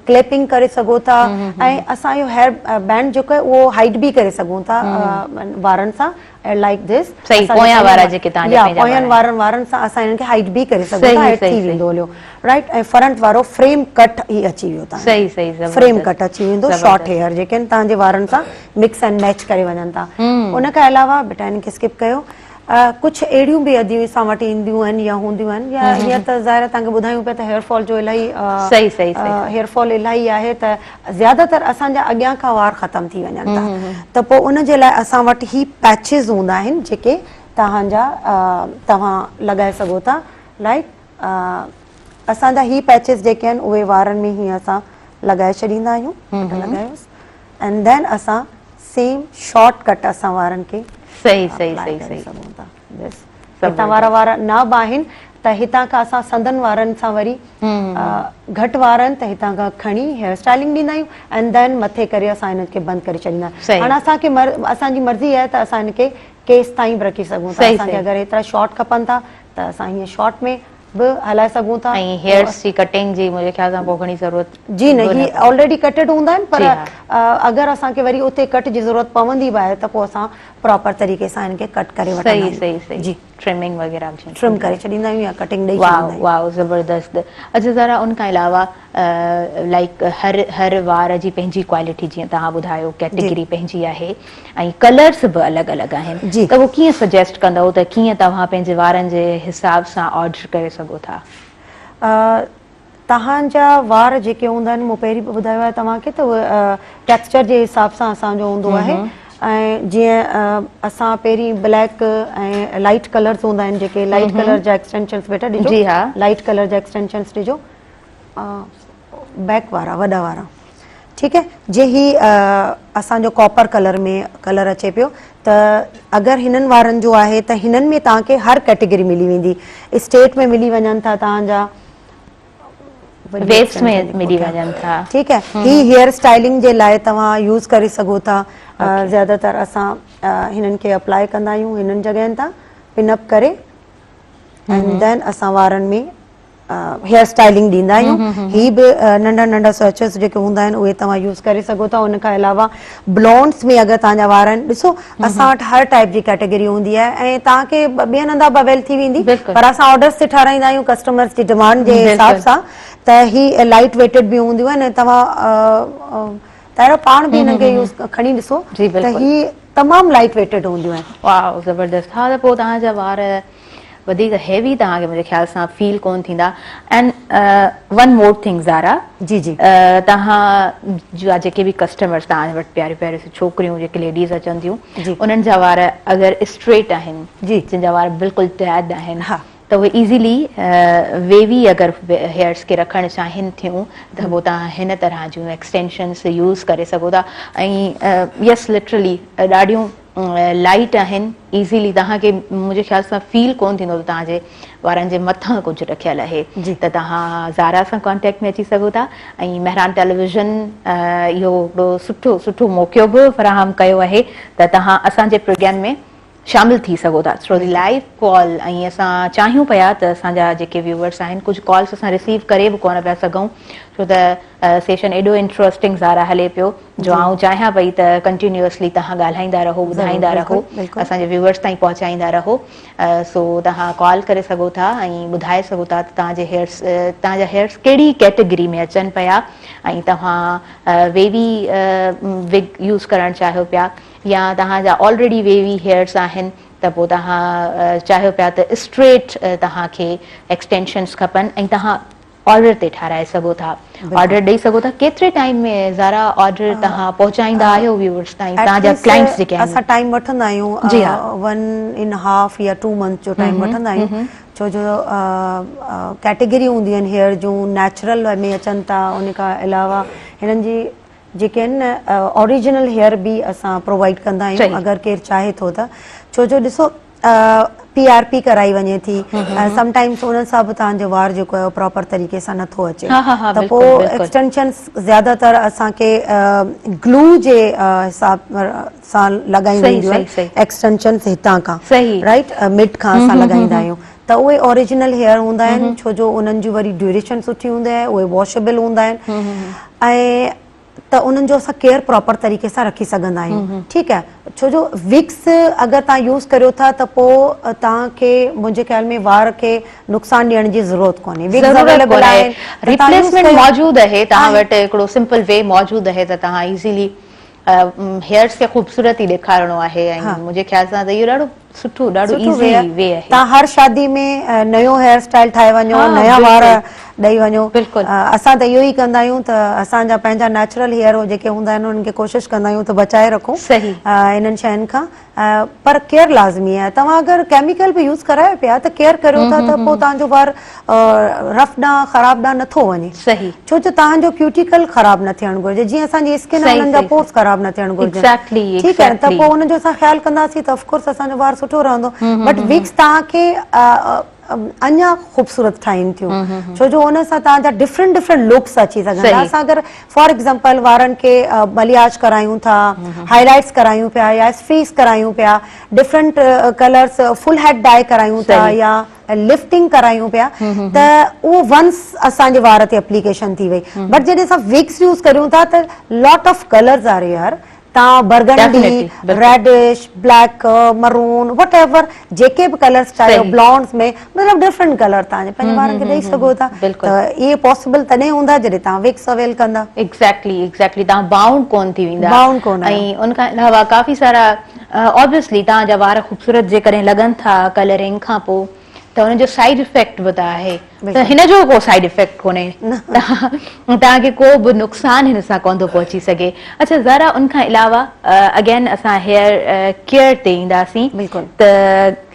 क्लिपिंग करे सघो था ऐं असां इहो हेयर बैंड जेको आहे उहो हाइड बि करे सघूं था वारनि सां लाइक दिस। पोयनि वारनि सां असां हिननि खे हाइड बि करे सघूं था, हाइड थी वेंदो हलियो। राइट, ऐं फ्रंट वारो फ्रेम कट ही अची वियो तव्हां, फ्रेम कट अची वेंदो, शॉर्ट हेयर जेके आहिनि तव्हांजे वारनि सां मिक्स एंड मैच करे वञनि था। उन खां अलावा बेटा हिनखे स्किप कयो, कुझु अहिड़ियूं बि अदियूं असां वटि ईंदियूं आहिनि या हूंदियूं आहिनि, या हीअं त ज़ाहिर तव्हांखे ॿुधायूं पिया त हेयरफॉल जो इलाही हेयरफॉल इलाही आहे त ज़्यादातर असांजा अॻियां खां वार ख़तमु थी वञनि था, त पोइ उन जे लाइ असां वटि ही पैचिस हूंदा आहिनि जेके तव्हांजा तव्हां लॻाए सघो था। राइट, असांजा ही पैचिस जेके आहिनि उहे वारनि में ही असां लॻाए छॾींदा आहियूं। लॻायोसि एंड देन असां सेम शॉर्ट कट असां वारनि खे सघूं था। हितां वारा वार न बि आहिनि त हितां खां असां संदन वारनि सां वरी घटि वार आहिनि त हितां खां खणी हेयर स्टाइलिंग ॾींदा आहियूं एंड देन मथे करे असां हिनखे बंदि करे छॾींदा आहियूं। हाणे असांखे असांजी मर्ज़ी आहे त असां हिनखे केस ताईं बि रखी सघूं था। असांखे अगरि एतिरा शॉर्ट खपनि था त असां हीअं शॉर्ट में बि हलाए सघूं था। ऐं हेयर्स जी कटिंग जी मुंहिंजे ख़्याल सां पोइ घणी ज़रूरत जी न, ही ऑलरेडी कटेड हूंदा आहिनि, पर अगरि असांखे वरी उते कट जी ज़रूरत पवंदी बि आहे त पोइ असां प्रॉपर तरीक़े सां हिनखे कट करे वठंदा आहियूं। जी, ट्रिमिंग वग़ैरह ट्रिम करे छॾींदा आहियूं या कटिंग ॾेई छॾींदा आहियूं। वाह, ज़बरदस्त। अच्छा ज़रा उन खां अलावा लाइक हर वार जी पंहिंजी क्वालिटी, जीअं तव्हां ॿुधायो कैटेगरी पंहिंजी आहे ऐं कलर्स बि अलॻि अलॻि आहिनि, त उहो कीअं सजेस्ट कंदव त कीअं तव्हां पंहिंजे वारनि जे हिसाब सां ऑर्डर करे सघो था? तव्हांजा वार जेके हूंदा आहिनि, मूं पहिरीं बि ॿुधायो आहे तव्हांखे, त उहे टेक्सचर जे हिसाब सां असांजो हूंदो आहे। ऐं जीअं असां पहिरीं ब्लैक ऐं लाइट कलर्स हूंदा आहिनि, जेके लाइट कलर जा एक्सटेंशन्स, बेटा ॾिजो, जी हा, लाइट कलर जा एक्सटेंशन्स ॾिजो, बैक वारा, वॾा वारा, ठीकु है। जे ही असांजो कॉपर कलर में कलर अचे पियो, त अगरि हिननि वारनि जो आहे त हिननि में तव्हांखे हर कैटेगरी मिली वेंदी। स्टेट में मिली वञनि था तव्हांजा, वेव्स में मिली वञनि था, ठीकु है। ही हेयर स्टाइलिंग जे लाइ तव्हां यूज़ करे सघो था। ज़्यादातर असां हिननि खे अप्लाई कंदा आहियूं हिननि जॻहियुनि तां, पिनअप करे, एंड देन असां वारनि में हेयर स्टाइलिंग ॾींदा आहियूं। ही बि नंढा नंढा स्विचेस जेके हूंदा आहिनि उहे तव्हां यूज़ करे सघो था। उन खां अलावा ब्लॉन्ड्स में अगरि तव्हांजा वार आहिनि, ॾिसो असां वटि हर टाइप जी कैटेगरी हूंदी आहे ऐं तव्हांखे ॿियनि हंधा बवेल थी वेंदी, पर असां ऑर्डर्स ते ठाराईंदा आहियूं कस्टमर्स जी डिमांड जे हिसाब सां। त ही लाइट वेटेड बि हूंदियूं आहिनि, तव्हां ताहिरा पाण बि हिननि खे यूज़ खणी ॾिसो त ही तमामु लाइट वेटेड हूंदियूं आहिनि। वाह, ज़बरदस्त। हा, त पोइ तव्हांजा वार वधीक हैवी तव्हांखे मुंहिंजे ख्याल सां फील कोन थींदा। And one more thing Zara, जी जी, तव्हां जा जेके बि कस्टमर्स तव्हां वटि प्यारियूं प्यारियूं छोकिरियूं जेके लेडीज़ अचनि थियूं, उन्हनि जा वार अगरि स्ट्रेट आहिनि, जिन जा वार बिल्कुलु डैड आहिनि, त उहे इज़ीली वेवी अगरि हेयर्स खे रखणु चाहिनि थियूं त पोइ तव्हां हिन तरह जूं एक्सटेंशन्स यूज़ करे सघो था। ऐं यस, लिटरली ॾाढियूं लाइट आहिनि, इज़ीली तव्हांखे मुंहिंजे ख्याल सां फील कोन थींदो त तव्हांजे वारनि जे मथां कुझु रखियल आहे। त तव्हां ज़ारा सां कॉन्टेक्ट में अची सघो था। ऐं मेहरान टेलीविज़न इहो हिकिड़ो सुठो मौक़ो बि फ़राहम कयो आहे त तव्हां असांजे प्रोग्राम में शामिल थी सघो था थ्रू द लाइव कॉल। ऐं असां चाहियूं पिया त असांजा जेके व्यूअर्स आहिनि, कुझु कॉल्स असां रिसीव करे बि कोन पिया सघूं, छो त सेशन एॾो इंट्रस्टिंग ज़ारा हले पियो, जो आउं चाहियां पई त कंटिन्यूअसली तव्हां ॻाल्हाईंदा रहो, ॿुधाईंदा रहो, असांजे व्यूअर्स ताईं पहुचाईंदा रहो। सो तव्हां कॉल करे सघो था ऐं ॿुधाए सघो था त तव्हांजा हेयर्स कहिड़ी कैटेगरी में अचनि पिया, ऐं तव्हां वेवी विग यूज़ करणु चाहियो पिया, या तव्हांजा ऑलरेडी वेवी हेयर्स आहिनि त पोइ तव्हां चाहियो पिया त स्ट्रेट तव्हांखे एक्सटेंशन्स खपनि, ऐं तव्हां ऑर्डर ते ठाराए सघो था, ऑर्डर ॾेई सघो था। केतिरे टाइम में ज़ारा ऑर्डर तव्हां पहुचाईंदा आहियो व्यूअर्स ताईं, तव्हांजा क्लाइंट्स जेके आहिनि? असां टाइम वठंदा आहियूं, 1.5 या 2 मंथ जो टाइम वठंदा आहियूं, छो जो कैटेगरी हूंदियूं आहिनि हेयर जूं, नेचुरल में अचनि था, उन खां अलावा हिननि जी जेके आहिनि न ओरिजिनल हेयर बि असां प्रोवाइड कंदा आहियूं अगरि केरु चाहे थो त। छो जो ॾिसो PRP कराई वञे थी, समटाइम्स उन सां बि तव्हांजो वार जेको आहे प्रॉपर तरीक़े सां नथो अचे, त पोइ एक्सटेंशन्स ज़्यादातर असांखे ग्लू जे हिसाब सां लॻाई वेंदियूं आहिनि, एक्सटेंशन्स हितां खां, राइट, मिड खां असां लॻाईंदा आहियूं, त उहे ओरिजिनल हेयर हूंदा आहिनि, छो जो उन्हनि जी वरी ड्यूरेशन सुठी हूंदी आहे, उहे वॉशेबल हूंदा आहिनि, ऐं त उन्हनि जो असां केयर प्रॉपर तरीक़े सां रखी सघंदा आहियूं, ठीकु आहे। छो जो विक्स अगरि तव्हां यूज़ करियो था त पोइ तव्हांखे मुंहिंजे ख्याल में वार खे नुक़सान ॾियण जी ज़रूरत कोन्हे, रिप्लेसमेंट मौजूदु आहे तव्हां वटि, हिकिड़ो सिंपल वे मौजूदु आहे त तव्हां इज़ीली हेयर्स खे ख़ूबसूरती ॾेखारणो आहे, ऐं मुंहिंजे ख्याल सां त इहो ॾाढो सुठो, ॾाढो ईज़ी वे आहे। तव्हां हर शादी में नयो हेयर स्टाइल ठाहे वञो, नया वार ॾेई वञो, असां त इहो ई कंदा आहियूं, त असांजा पंहिंजा नेचुरल हेयर जेके हूंदा आहिनि उन्हनि खे कोशिशि कंदा आहियूं त बचाए रखूं इन्हनि शयुनि खां, पर केयर लाज़मी आहे। तव्हां अगरि केमिकल बि यूज़ करायो पिया त केयर करियो था त पोइ तव्हांजो वार रफ ॾांहुं ख़राब ॾांहुं नथो वञे, छो जो तव्हांजो क्यूटिकल ख़राब न थियणु घुरिजे, जीअं असांजी स्किन आहे उन्हनि जा पोर्स ख़राब न थियणु घुरिजे, ठीकु आहे, त पोइ उनजो असां ख्यालु कंदासीं त ऑफकोर्स असांजो वार सुठो रहंदो। बट विक्स तव्हांखे अञा ख़ूबसूरत ठाहिनि थियूं, छो जो उन सां तव्हांजा डिफरेंट लुक्स अची सघनि था। असां अगरि फॉर एग्ज़ाम्पल वारनि खे बलियाज करायूं था, हाईलाइट्स करायूं पिया, या स्फ्रीज़ करायूं पिया, डिफरेंट कलर्स फुल हेड डाई करायूं था, या लिफ्टिंग करायूं पिया, त उहो वंस असांजे वार ते एप्लीकेशन थी वई। बट जॾहिं असां विक्स यूज़ करियूं था त लॉट ऑफ कलर्स आर यार, तव्हां बर्गंडी, रेडिश, ब्लैक, मरून, वट एवर जेके बि कलर्स चाहियो, ब्लॉन्ड्स में मतिलबु डिफरेंट कलर तव्हांजे पंहिंजे ॿारनि खे ॾेई सघो था, त इहे पॉसिबल तॾहिं हूंदा जॾहिं तव्हां विक्स अवेल कंदा। एक्ज़ैक्टली, तव्हां बाउंड कोन थी वेंदा, बाउंड कोन, ऐं उनखां अलावा काफ़ी सारा ऑब्वियसली तव्हांजा वार ख़ूबसूरत जेकॾहिं लॻनि था कलरिंग खां पोइ, त हुन जो साइड इफेक्ट बि त आहे त हिन जो को साइड इफेक्ट कोन्हे तव्हांखे को बि नुक़सान हिन सां कोन थो पहुची सघे। अच्छा ज़ारा, उन खां अलावा अगेन असां हेयर केयर ते ईंदासीं त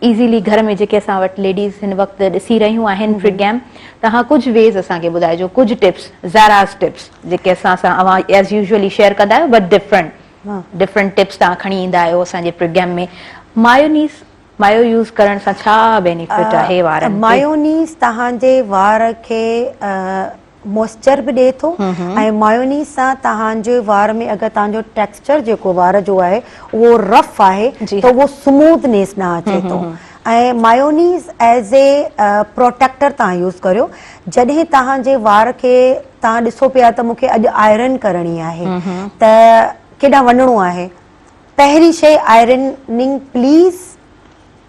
इज़ीली घर में जेके असां वटि लेडीज़ हिन वक़्तु ॾिसी रहियूं आहिनि प्रोग्राम, तव्हां कुझु वेज़ असांखे ॿुधाइजो, कुझु टिप्स, ज़ारास टिप्स जेके असां सां अवां एज़ यूजुअली शेयर कंदा आहियो बट डिफरेंट टिप्स तव्हां खणी ईंदा आहियो असांजे प्रोग्राम में। मायो यूज़ करण सां छा बेनिफिट आहे वारनि खे? मायोनीज़ तव्हांजे वार खे मॉइस्चर बि ॾिए थो ऐं मायोनीज़ सां तव्हांजे वार में अगरि तव्हांजो टेक्सचर जेको वार जो आहे उहो रफ आहे त उहो स्मूथनेस न अचे थो। ऐं मायोनीज़ एज़ ए प्रोटेक्टर तव्हां यूज़ करियो। जॾहिं तव्हांजे वार खे तव्हां ॾिसो पिया त मूंखे अॼु आयरन करणी आहे त केॾां वञिणो आहे, पहिरीं शइ आयरनिंग प्लीज़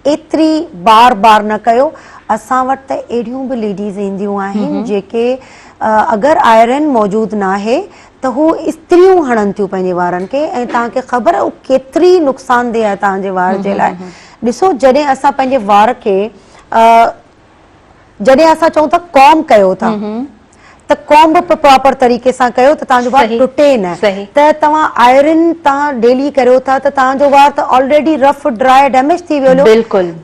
एतिरी बार न कयो। असां वटि त अहिड़ियूं बि लेडीज़ ईंदियूं आहिनि जेके अगरि आयरन मौजूदु न आहे त हू इस्त्रियूं हणनि थियूं पंहिंजे वारनि खे ऐं तव्हांखे ख़बर आहे उहो केतिरी नुक़सानदेह आहे तव्हांजे वार जे लाइ। ॾिसो, जॾहिं असां पंहिंजे वार खे जॾहिं असां चऊं था कॉम कयो था त कॉम बि प्रॉपर तरीक़े सां कयो त तव्हांजो वार टुटे न। त तव्हां आयरन तव्हां डेली करियो था त तव्हांजो वार त ऑलरेडी रफ ड्राई डैमेज थी वियो।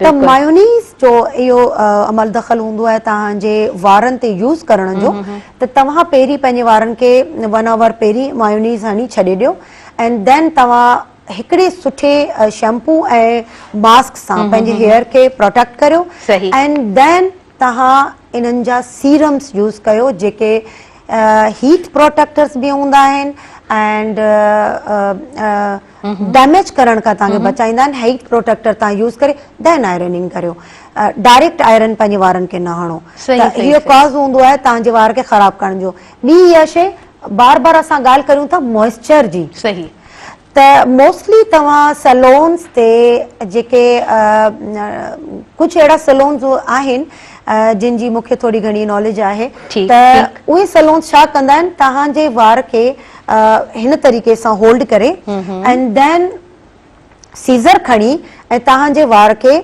त मायोनीज़ जो इहो अमल दख़ल हूंदो आहे तव्हांजे वारनि ते यूज़ करण जो, त तव्हां पहिरीं पंहिंजे वारनि खे 1 आवर पहिरीं मायोनीज़ हणी छॾे ॾियो एंड देन तव्हां हिकिड़े सुठे शैम्पू ऐं मास्क सां पंहिंजे हेयर खे प्रोटेक्ट करियो एंड देन तव्हां इन्हनि जा सीरम्स यूज़ कयो जेके हीट प्रोटेक्टर्स बि हूंदा आहिनि एंड डैमेज करण खां तव्हांखे बचाईंदा आहिनि। हीट प्रोटेक्टर तव्हां यूज़ करे देन आयरनिंग करियो। डायरेक्ट आयरन पंहिंजे वारनि खे न हणो, त इहो कॉज़ हूंदो आहे तव्हांजे वार खे ख़राबु करण जो। ॿी इहा शइ, बार असां ॻाल्हि करियूं था मॉइस्चर जी, त मोस्टली तव्हां सैलून्स ते जेके कुझु अहिड़ा सैलून्स आहिनि जिन जी मूंखे थोरी घणी नॉलेज आहे, त उहे सैलून्स छा कंदा आहिनि, तव्हांजे वार खे हिन तरीक़े सां होल्ड करे एंड देन सीज़र खणी ऐं तव्हांजे वार खे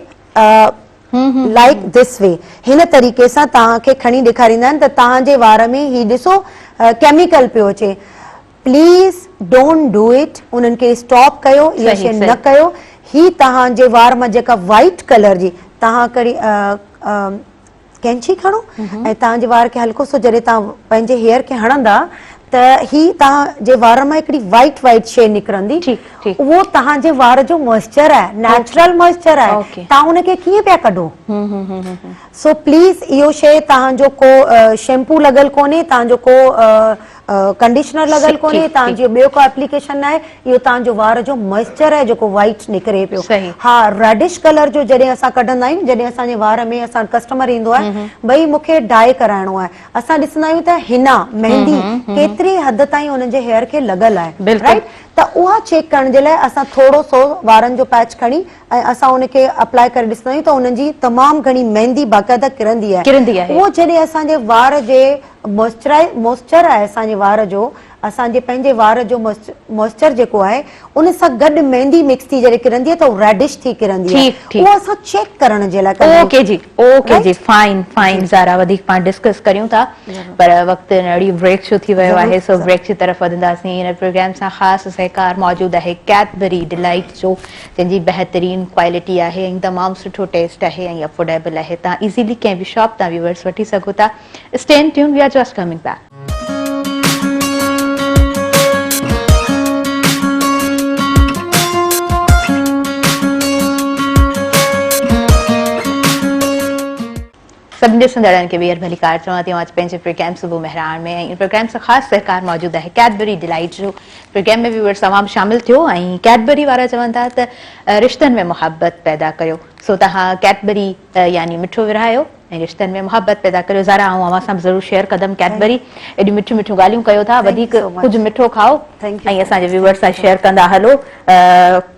लाइक दिस वे हिन तरीक़े सां तव्हांखे खणी ॾेखारींदा आहिनि त तव्हांजे वार में ही ॾिसो केमिकल पियो अचे। प्लीज़ डोंट डू इट, उन्हनि खे स्टॉप कयो, इहा शइ न कयो। ही तव्हांजे वार मां जेका वाइट कलर जी तव्हां करी कैंची खणो ऐं तव्हांजे वार खे हल्को सो जॾहिं तव्हां पंहिंजे हेयर खे हणंदा त ही तव्हांजे वार मां हिकिड़ी वाइट शइ निकिरंदी, उहो तव्हांजे वार जो मॉइस्चर आहे, नेचुरल मॉइस्चर आहे। तव्हां हुनखे कीअं पिया कढो? सो प्लीज़ इहो शइ, तव्हांजो को शैम्पू लॻल कोन्हे, तव्हांजो को कंडीशनर लॻल कोन्हे, तव्हांजो ॿियो को एप्लीकेशन आहे, इहो तव्हांजो वार जो मॉइस्चर आहे जेको वाइट निकिरे पियो। हा, रेडिश कलर जो जॾहिं असां कढंदा आहियूं, जॾहिं असांजे वार में असां कस्टमर ईंदो आहे भई मूंखे डाई कराइणो आहे, असां ॾिसंदा आहियूं त हिना मेहंदी केतिरी हद ताईं हुनजे हेयर खे लॻल आहे, राइट? त उहा चेक करण जे लाइ असां थोरो सो वारनि जो पैच खणी ऐं असां उनखे अप्लाई करे ॾिसंदा आहियूं त उनजी तमामु घणी मेहंदी बाक़ाइदा किरंदी आहे। उहो जॾहिं असांजे वार जे मॉइस्चर आहे असांजे वार जो, असांजे पंहिंजे वार जो मॉइस्चर जेको आहे उन सां गॾु मेहंदी मिक्स थी जॾहिं किरंदी आहे त उहो रेडिश थी किरंदी आहे। उहो असां चेक करण जे लाइ। ओके जी, फाइन ज़ारा, वधीक पाण डिस्कस करियूं था पर वक़्तु अहिड़ी ब्रेक छो थी वियो आहे, सो ब्रेक जी तरफ़ वधंदासीं। हिन प्रोग्राम सां ख़ासि सहकार मौजूदु आहे कैडबरी डिलाइट जो, जंहिंजी बहितरीन क्वालिटी आहे ऐं तमामु सुठो टेस्ट आहे ऐं अफोर्डेबल आहे। तव्हां इज़ीली कंहिं बि शॉप तां व्यूअर्स वठी सघो था। Stay tune, we are just coming back. सभिनी ॾिसंदड़नि खे ॿीहर भली कार चवां थी। अॼु पंहिंजे प्रोग्राम सुबुह मेहरान में ऐं प्रोग्राम सां ख़ासि सहकार मौजूदु आहे कैडबरी डिलाइट जो। प्रोग्राम में व्यूअर्स तमामु शामिल थियो ऐं कैडबरी वारा चवनि था त रिश्तनि में मुहबत पैदा कयो। सो तव्हां कैडबरी यानी मिठो विरहायो ऐं रिश्तनि में मुहबत पैदा करियो। ज़ारा ऐं अवां सां ज़रूरु शेयर कंदमि कैडबरी। एॾियूं मिठियूं मिठियूं ॻाल्हियूं कयो था, वधीक कुझु मिठो खाओ ऐं असांजे व्यूअर्स सां शेयर कंदा हलो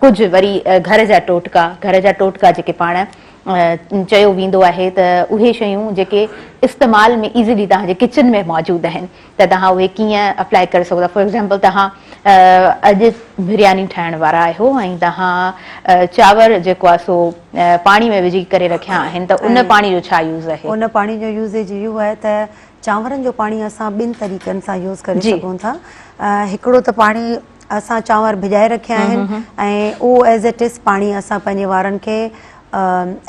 कुझु वरी घर जा टोटका जेके पाण चयो वेंदो आहे त उहे शयूं जेके इस्तेमाल में इज़िली तव्हांजे किचन में मौजूद आहिनि त तव्हां उहे कीअं अप्लाई करे सघो था। फॉर एग्जाम्पल तव्हां अॼु बिरयानी ठाहिण वारा आहियो ऐं तव्हां चांवर जेको आहे सो पाणी में विझी करे रखिया आहिनि त उन पाणी जो छा यूज़ आहे? उन पाणी जो यूज़ेज इहो आहे त चांवरनि जो पाणी असां ॿिनि तरीक़नि सां यूज़ करे सघूं था। हिकिड़ो त पाणी असां चांवर भिॼाए रखिया आहिनि ऐं उहो एज़ इट इज़ पाणी असां पंहिंजे वारनि खे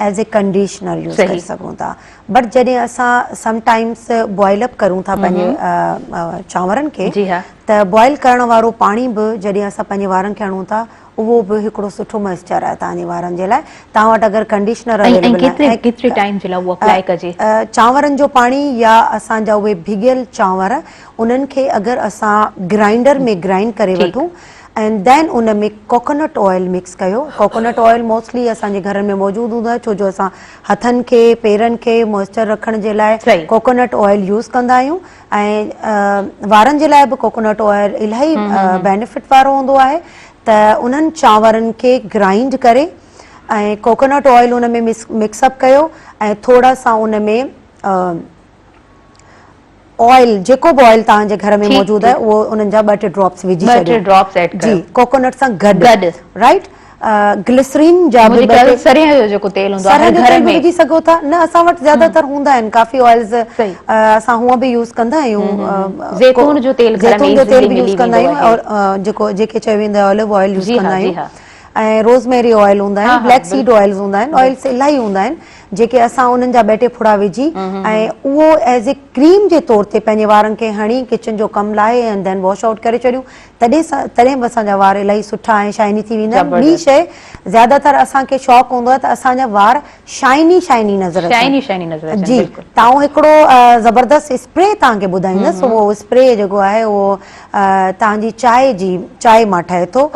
एज़ ए कंडीशनर यूज़ करे सघूं था। बट जॾहिं असां समटाइम्स बॉइल अप करूं था पंहिंजे चांवरनि खे त बॉइल करण वारो पाणी बि जॾहिं असां पंहिंजे वारनि खे हणूं था उहो बि हिकिड़ो सुठो मॉइस्चर आहे तव्हांजे वारनि जे लाइ। तव्हां वटि अगरि कंडीशनर केतिरे टाइम जे लाइ उहो अप्लाई कजे? चांवरनि जो पाणी या असांजा उहे भिगियल चांवर उन्हनि खे अगरि असां ग्राइंडर में ग्राइंड करे वठूं एंड देन उन में कोकोनट ऑयल मिक्स कयो। कोकोनट ऑयल मोस्टली असांजे घर में मौजूदु हूंदो आहे छो जो असां हथनि खे पेरनि खे मॉइस्चर रखण जे लाइ कोकोनट ऑयल यूज़ कंदा आहियूं ऐं वारनि जे लाइ बि कोकोनट ऑयल इलाही बेनिफिट वारो हूंदो आहे। त उन्हनि चांवरनि खे ग्राइंड करे ऐं कोकोनट ऑयल उन में मिक्सअप कयो ऐं थोरा सा उन में ऑयल जेको बि ऑयल तव्हांजे घर में मौजूदु आहे उहो उन्हनि जा 2-3 ड्रॉप्स विझी छॾियो जी कोकोनट सां गॾु राइट। ग्लिसरीन जा बि सरह जो जेको तेल हूंदो आहे घर में विझी सघो था। न असां वटि ज्यादातर हूंदा आहिनि काफ़ी ऑयल्स असां हूअं बि यूज़ कंदा आहियूं। ज़ैतून जो तेल बि यूज़ कंदा आहियूं और जेके चयो वेंदो आहे ऑलिव ऑयल यूज़ कंदा आहियूं ऐं रोज़मेरी ऑयल हूंदा आहिनि ब्लैक सीड ऑयल्स हूंदा आहिनि ऑयल्स इलाही हूंदा आहिनि जेके असां उन्हनि जा 2-3 फुड़ा विझी ऐं उहो एज़ ए क्रीम जे तौर ते पंहिंजे वारनि खे हणी किचन जो कमु लाहे एंड देन वॉश आउट करे छॾियूं तॾहिं बि असांजा वार इलाही सुठा ऐं शाइनी थी वेंदा आहिनि। ॿी शइ ज़्यादातर असांखे शौक़ु हूंदो आहे त असांजा वार शाइनी नज़र जी। तव्हां हिकिड़ो ज़बरदस्त स्प्रे तव्हांखे ॿुधाईंदसि उहो स्प्रे जेको आहे उहो तव्हांजी चांहि मां ठहे थो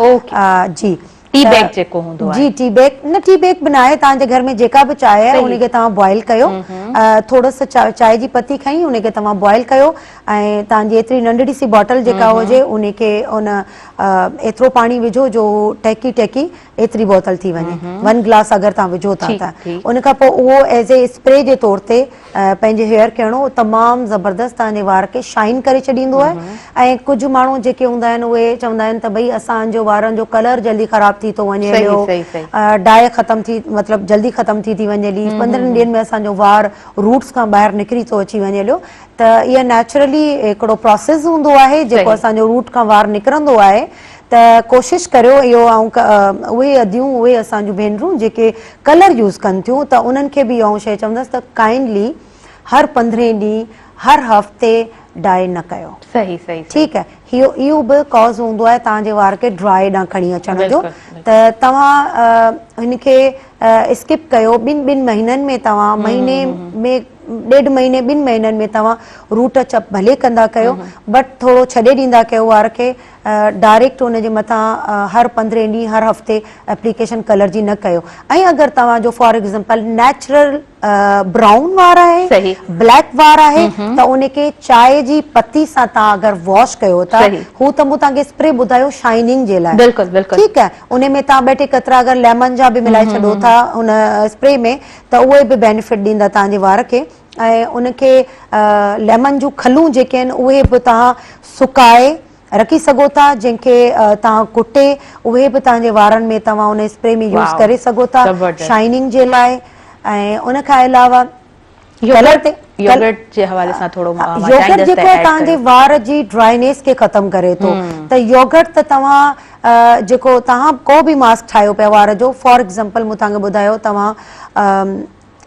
जी। टी बैग जेको हूंदो आहे जी टी बैग न टी बैग बि न आहे तव्हांजे घर में जेका बि चांहि आहे उनखे तव्हां बॉइल कयो थोरो सो चांहि जी पती खई उनखे तव्हां बॉइल कयो ऐं तव्हांजी एतिरी नंढड़ी सी बॉटल जेका हुजे उनखे उन एतिरो पाणी विझो जो टहिकी एतिरी बोतल थी वञे 1 गिलास अगरि तव्हां विझो था त उन खां पोइ उहो एज़ ए स्प्रे जे तौर ते पंहिंजे हेयर खे हणो तमामु ज़बरदस्त तव्हांजे वार खे शाइन करे छॾींदो आहे। ऐं कुझु माण्हू जेके हूंदा आहिनि उहे चवंदा आहिनि त भई असांजो वारनि जो कलर जल्दी ख़राब थी थो वञे डाई ख़तम थी मतिलबु जल्दी ख़तम थी वञे 15 ॾींहंनि में असांजो वार रूट्स खां ॿाहिरि निकिरी थो अची वञे हलियो त इहा नेचुरली हिकिड़ो प्रोसेस हूंदो आहे जेको असांजो रूट खां वार निकिरंदो आहे। त कोशिशि करियो इहो ऐं उहे अदियूं उहे असांजूं भेनरूं जेके कलर यूज़ कनि थियूं त उन्हनि खे बि इहा शइ चवंदसि त काइंडली हर 15 ॾींहं हर हफ़्ते डाई न कयो। सही ठीकु आहे। इहो बि कॉज़ हूंदो आहे तव्हांजे वार खे ड्राई ॾांहुं खणी अचण जो त तव्हां हिनखे स्किप कयो 2 महीननि में तव्हां महीने में 1.5 महीने 2 महीननि में तव्हां रूट अप भले कंदा कयो बट थोरो छॾे ॾींदा कयो वार खे डायरेक्ट उनजे मथां हर 15 ॾींहं हर हफ़्ते एप्लीकेशन कलर जी न कयो। ऐं अगरि तव्हांजो फॉर एग्ज़ाम्पल नेचुरल ब्राउन वार आहे ब्लैक वार आहे त उनखे चांहि जी पती सां तव्हां अगरि वॉश कयो था हू त मूं तव्हांखे स्प्रे ॿुधायो शाइनिंग जे लाइ ठीकु आहे। उन में तव्हां 2-3 क़तरा अगरि लेमन जा बि मिलाए छॾो था उन स्प्रे में त उहे बि बेनिफिट ॾींदा तव्हांजे वार खे ऐं उनखे लेमन जूं खलूं जेके आहिनि उहे बि तव्हां सुकाए रखी सघो था जंहिंखे तव्हां कुटे उहे बि तव्हांजे वारनि में तव्हां उन स्प्रे में यूज़ करे सघो था शाइनिंग जे लाइ। ऐं उन खां अलावा योगर्ट जे हवाले सां थोरो योगर्ट जेको आहे तव्हांजे वार जी ड्राइनेस खे ख़तम करे थो त योगर्ट त तव्हां जेको तव्हां को बि मास्क ठाहियो पिया वार जो फॉर एग्ज़ाम्पल मूं तव्हांखे ॿुधायो तव्हां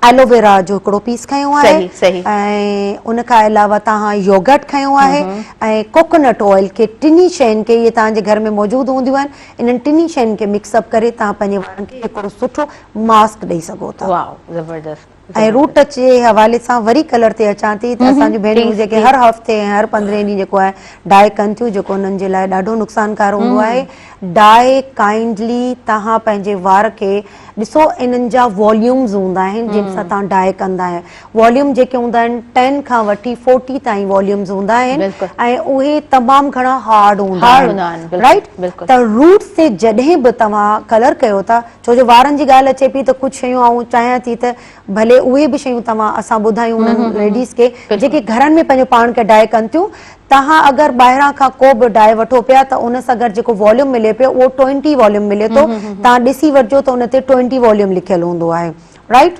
एलोवेरा जो हिकिड़ो पीस खयो आहे ऐं उन खां अलावा तव्हां योगर्ट खयो आहे ऐं कोकोनट ऑयल खे टिनी शयुनि खे इहे तव्हांजे घर में मौजूदु हूंदियूं आहिनि इन्हनि टिनी शयुनि खे मिक्सअप करे तव्हां पंहिंजे वारनि खे हिकिड़ो सुठो मास्क ॾेई सघो था। वाह ज़बरदस्त। ऐं रूट टच जे हवाले सां वरी कलर ते अचां थी त असांजूं भेनरूं जेके हर हफ़्ते ऐं हर 15 ॾींहं जेको आहे डाई कनि थियूं, जेको उन्हनि जे लाइ ॾाढो नुक़सानकार हूंदो आहे। डाई काइंडली तव्हां पंहिंजे वार खे ॾिसो, इन्हनि जा वॉल्यूम्स हूंदा आहिनि जिन सां तव्हां डाई कंदा आहियो। वॉल्यूम जेके हूंदा आहिनि 10 खां वठी 40 ताईं वॉल्यूम्स हूंदा आहिनि ऐं उहे तमामु घणा हार्ड हूंदा आहिनि, राइट। त रूट्स ते जॾहिं बि तव्हां कलर कयो था, छो जो वारनि जी ॻाल्हि अचे पई त कुझु शयूं आऊं चाहियां थी त भले उहे बि शयूं तव्हां असां ॿुधायूं उन्हनि लेडीज़ खे जेके घरनि में पंहिंजो पाण खे डाई कनि थियूं। तव्हां अगरि ॿाहिरां खां को बि डाई वठो पिया त उन सां गॾु जेको वॉल्यूम मिले पियो उहो 20 वॉल्यूम मिले थो। तव्हां ॾिसी वठिजो त उन ते 20 वॉल्यूम लिखियलु हूंदो आहे, राइट।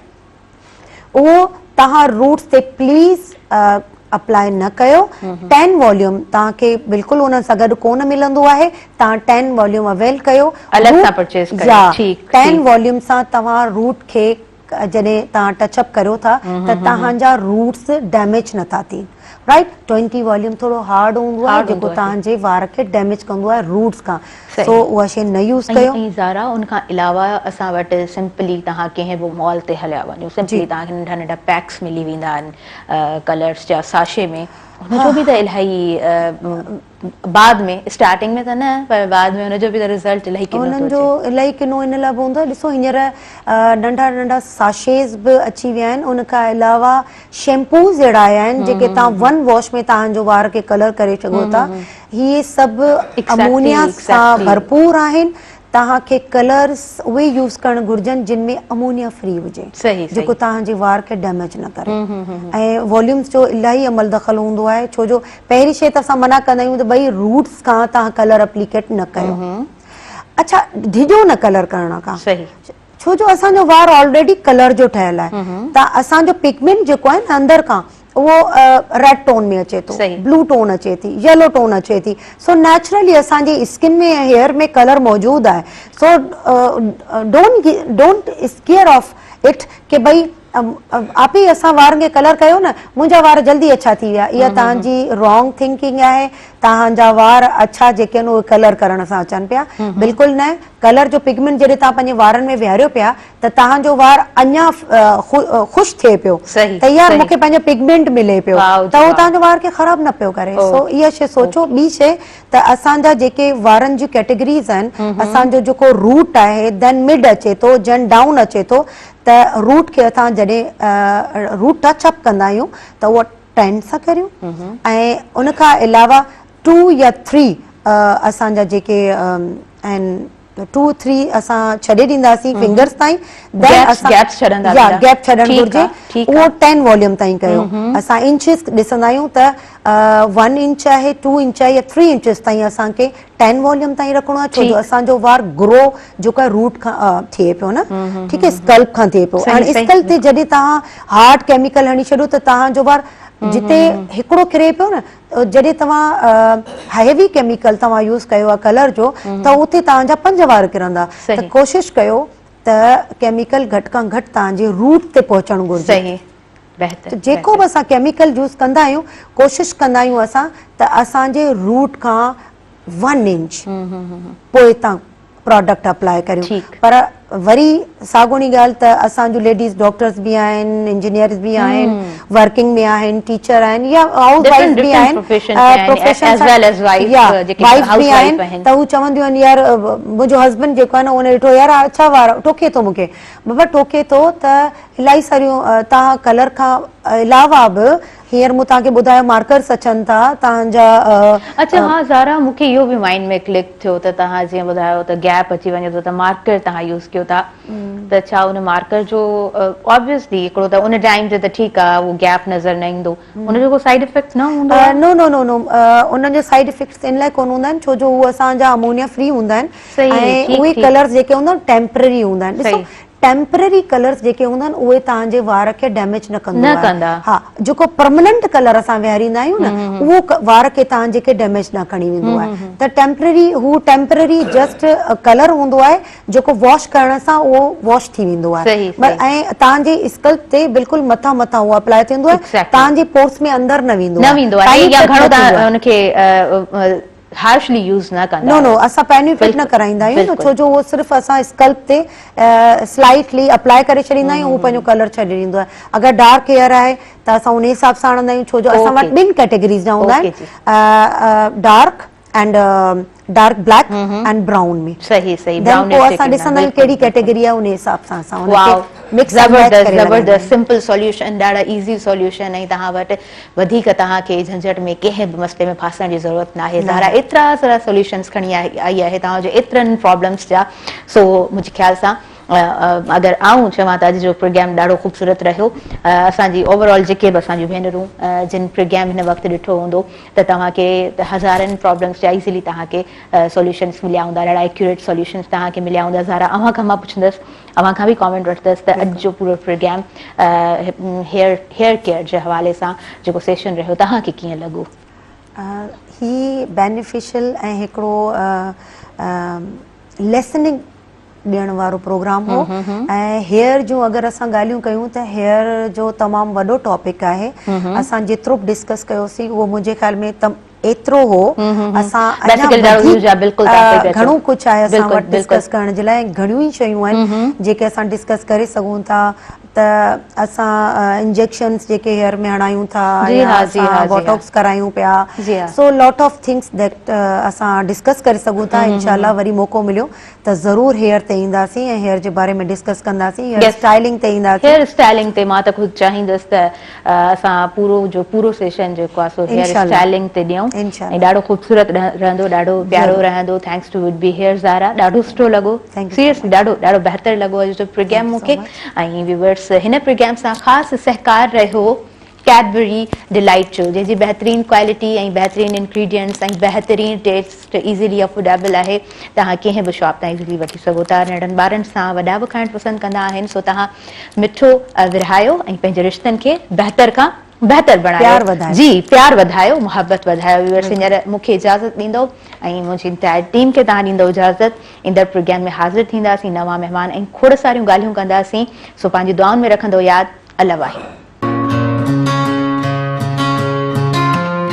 उहो तव्हां रूट्स ते प्लीज़ अप्लाई न कयो। 10 वॉल्यूम तव्हांखे बिल्कुलु उन सां गॾु कोन मिलंदो आहे, तव्हां 10 वॉल्यूम अवेल कयो। 10 वॉल्यूम सां तव्हां रूट खे जॾहिं तव्हां टचअप करियो था त तव्हांजा रूट्स डैमेज नथा थियनि, राइट। 20 वॉल्यूम थोरो हार्ड हूंदो आहे जेको तव्हांजे वार खे डैमेज कंदो आहे रूट्स खां, सो उहा शइ न यूज़ कयो। ऐं ज़ारा उन खां अलावा असां वटि सिंपली तव्हां कंहिं बि मॉल ते हलिया वञो, सिंपली तव्हांखे नंढा नंढा पैक्स मिली वेंदा आहिनि कलर्स जा साशे में। हुनजो बि त इलाही बाद में, स्टार्टिंग में त न, पर बाद में हुनजो बि त रिज़ल्ट इलाही किनो हुननि जो इलाही किनो इन लाइ हूंदो आहे। ॾिसो, हींअर नंढा नंढा साशेज़ बि अची विया आहिनि। उन खां अलावा शैम्पूज़ अहिड़ा आया आहिनि जेके तव्हां 1 वॉश में तव्हांजो वार खे कलर करे सघो था। इहे सभु अमोनिया सां भरपूर आहिनि। तव्हांखे कलर्स उहे यूज़ करणु घुरिजनि जिन में अमोनिया फ्री हुजे, जेको तव्हांजे वार खे डैमेज न करे। ऐं वॉल्यूम्स जो इलाही अमल दख़ल हूंदो आहे, छो जो पहिरीं शइ त असां मना कंदा आहियूं त भई रूट्स खां तव्हां कलर एप्लीकेट न कयो। अच्छा, डिॼो न कलर करण खां, छो जो असांजो वार ऑलरेडी कलर जो ठहियल आहे। त असांजो पिगमेंट जेको आहे न अंदर खां उहो रेड टोन में अचे थो, ब्लू टोन अचे थी, येलो टोन अचे थी। सो नेचुरली असांजी स्किन में ऐं हेयर में कलर मौजूदु आहे। So don't square of it कि भई आप ही असां वारनि खे कलर कयो न, मुंहिंजा वार जल्दी अच्छा थी विया। इहा तव्हांजी रॉन्ग थिंकिंग आहे। तव्हांजा वार अच्छा जेके आहिनि उहे कलर करण सां अचनि पिया, बिल्कुलु न। कलर जो पिगमेंट जॾहिं तव्हां पंहिंजे वारनि में विहारियो पिया त तव्हांजो वार अञा ख़ुशि थिए पियो त यार मूंखे पंहिंजो पिगमेंट मिले पियो, त उहो तव्हांजो वार खे ख़राबु न पियो करे। सो इहा शइ सोचो। ॿी शइ त असांजा जेके वारनि जूं कैटेगरीज़ आहिनि, असांजो जेको रूट आहे देन मिड अचे थो, देन डाउन अचे थो। त रूट खे असां जॾहिं रूट टचअप कंदा आहियूं त उहा 10 सां करियूं। ऐं उन खां अलावा 2 या 3 असांजा जेके आहिनि 2 3 असां छॾे ॾींदासीं फिंगर्स ताईं, गैप छॾणु घुरिजे। उहो 10 वॉल्यूम ताईं कयो। असां इंचिस ॾिसंदा आहियूं त 1 इंच आहे, 2 इंच आहे या 3 इंचिस ताईं असांखे 10 वॉल्यूम ताईं रखिणो आहे, छो जो असांजो वार ग्रो जेको आहे रूट खां थिए पियो न, ठीकु आहे, स्कल्प खां थिए पियो। हाणे स्कल्प ते जॾहिं तव्हां हार्ड केमिकल हणी छॾियो त तव्हांजो वार जिते हिकिड़ो किरे पियो न, जॾहिं तव्हां हैवी केमिकल तव्हां यूज़ कयो आहे कलर जो, त उते तव्हांजा 5 वार किरंदा। त कोशिशि कयो त केमिकल घटि खां घटि तव्हांजे रूट ते पहुचणु घुरिजे। जेको बि असां केमिकल यूज़ कंदा आहियूं, कोशिशि कंदा आहियूं असां त असांजे रूट खां 1 इंच पोइ तव्हां प्रोडक्ट अप्लाई करियूं। पर वरी साॻोनी ॻाल्हि त असांजूं लेडीज़ डॉक्टर्स बि आहिनि, इंजीनियर्स बि आहिनि, वर्किंग में आहिनि, टीचर आहिनि या हाउस वाइफ बि आहिनि, वाइफ बि आहिनि। त हू चवंदियूं आहिनि यार मुंहिंजो हस्बैंड जेको आहे न उन ॾिठो यार अच्छा वार टोके थो मूंखे, बाबा टोके थो त इलाही सारियूं तव्हां कलर खां अलावा बि हींअर मूं तव्हांखे ॿुधायो मार्कर्स अचनि था तव्हांजा। अच्छा, हा ज़ारा, मूंखे इहो बि माइंड में क्लिक थियो त तव्हां जीअं ॿुधायो त गैप अची वञे थो त मार्कर तव्हां यूज़ कयो था, त छा उन मार्कर जो ऑब्वियसली हिकिड़ो त उन टाइम ते त ठीकु आहे उहो गैप नज़र न ईंदो, उनजो को साइड इफेक्ट न हूंदो? नो नो नो नो, उनजो साइड इफेक्ट्स इन लाइ कोन हूंदा आहिनि छो जो उहे असांजा अमोनिया फ्री हूंदा आहिनि ऐं उहे कलर्स जेके हूंदा आहिनि टेम्पररी हूंदा आहिनि। ॾिसो, टेम्पररी कलर्स जेके हूंदा आहिनि उहे तव्हांजे वार खे डैमेज न कंदो आहे। हा, जेको परमानेंट कलर असां विहारींदा आहियूं न, उहो वार खे तव्हांजे खे डैमेज न खणी वेंदो आहे। त टेम्पररी, हू टेम्पररी जस्ट कलर हूंदो आहे जेको वॉश करण सां उहो वॉश थी वेंदो आहे। ऐं तव्हांजे स्कल्प ते बिल्कुलु मथां मथां उहो अप्लाई थींदो आहे, तव्हांजे पोर्स में अंदर न वेंदो आहे। हार्शली यूज़ न कंदा नो नो आहियो। असां पेनिट्रेट न बिल्कुलु, कराईंदा आहियूं बिल्कुलु। छो जो उहो सिर्फ़ु असां स्कल्प ते स्लाइटली अप्लाई करे छॾींदा आहियूं उहो पंहिंजो कलर छॾे ॾींदो आहे। अगरि डार्क हेयर आहे त असां उन हिसाब सां हणंदा आहियूं छो जो असां ओके वटि ॿिनि कैटेगरीज़ जा हूंदा ओके जी। आहिनि dark and dark black and brown में। सही सही देन ब्राउन पोइ असां ॾिसंदा आहियूं कहिड़ी कैटेगरी आहे उन हिसाब सां असां वाओ हुनखे मिक्स एंड मैच ज़बरदस्त करे लॻाईंदा ज़बरदस्त आहियूं। सिंपल सॉल्यूशन ॾाढा इज़ी सॉल्यूशन ऐं तव्हां वटि वधीक तव्हांखे झंझट में कंहिं बि मसइले में फासण जी ज़रूरत न आहे। ज़ारा एतिरा सारा सॉल्यूशंस खणी आई आहे तव्हांजे एतिरनि प्रॉब्लम्स जा। सो मुंहिंजे ख्याल सां अगरि आऊं चवां त अॼु जो प्रोग्राम ॾाढो ख़ूबसूरत रहियो। असांजी ओवरऑल जेके बि असांजियूं भेनरूं जिन प्रोग्राम हिन वक़्तु ॾिठो हूंदो त तव्हांखे हज़ारनि प्रॉब्लम्स जा इज़िली तव्हांखे सॉल्यूशंस मिलिया हूंदा, ॾाढा एक्यूरेट सॉल्यूशंस तव्हांखे मिलिया हूंदा। ज़ारा अव्हां खां मां पुछंदसि, अव्हां खां बि कॉमेंट वठंदसि त अॼु जो पूरो प्रोग्राम हेयर केयर जे हवाले सां जेको सेशन रहियो तव्हांखे कीअं लॻो? ही बेनिफिशियल ऐं हिकिड़ो लेसनिंग ॾियण वारो प्रोग्राम हो ऐं हेयर जूं अगरि असां ॻाल्हियूं कयूं त हेयर जो तमामु वॾो टॉपिक आहे। असां जेतिरो बि डिस्कस कयोसीं उहो मुंहिंजे ख्याल में एतिरो हो। असां अञा वधीक घणो कुझु आहे असां वटि डिस्कस करण जे लाइ। घणियूं ई शयूं आहिनि जेके असां डिस्कस करे सघूं था त असां इंजेक्शन्स जेके हेयर में हणायूं था या असां बोटॉक्स करायूं पिया। So lot of things that असां डिस्कस करे सघूं था। इंशाल्लाह वरी मौक़ो मिलियो त ज़रूरु हेयर ते ईंदासीं ऐं हेयर जे बारे में डिस्कस कंदासीं। हेयर स्टाइलिंग ते ईंदासीं। हेयर स्टाइलिंग ते मां त ख़ुदि चाहींदसि त असां पूरो सेशन जेको आहे सो हेयर स्टाइलिंग ते ॾियूं ऐं ॾाढो ख़ूबसूरत रहंदो, ॾाढो प्यारो रहंदो। Thanks to would be here Zara, ॾाढो सुठो लॻो। सीरियसली ॾाढो ॾाढो बहितरु लॻो अॼु जो प्रोग्राम मूंखे। ऐं व्यूअर्स हिन प्रोग्राम सां ख़ासि सहकार रहियो कैडबरी डिलाइट जो, जंहिंजी बहितरीन क्वालिटी ऐं बहितरीन इंग्रीडियंट्स ऐं बहितरीन टेस्ट इज़िली अफोर्डेबल आहे। तव्हां कंहिं बि शॉप तां इज़िली वठी सघो था। नंढनि ॿारनि सां वॾा बि खाइणु पसंदि कंदा आहिनि। सो तव्हां मिठो विरहायो ऐं पंहिंजे रिश्तनि खे बहितर खां बहितर बणायो। जी प्यार वधायो, मुहबत वधायो। व्यूअर्स हींअर मूंखे इजाज़त ॾींदो ऐं मुंहिंजी इंटायर टीम खे तव्हां ॾींदो इजाज़त। ईंदड़ प्रोग्राम में हाज़िर थींदासीं, नवां महिमान ऐं खोड़ सारियूं ॻाल्हियूं कंदासीं। सो पंहिंजी दुआउनि में रखंदो यादि। अल्लाह वाहिद।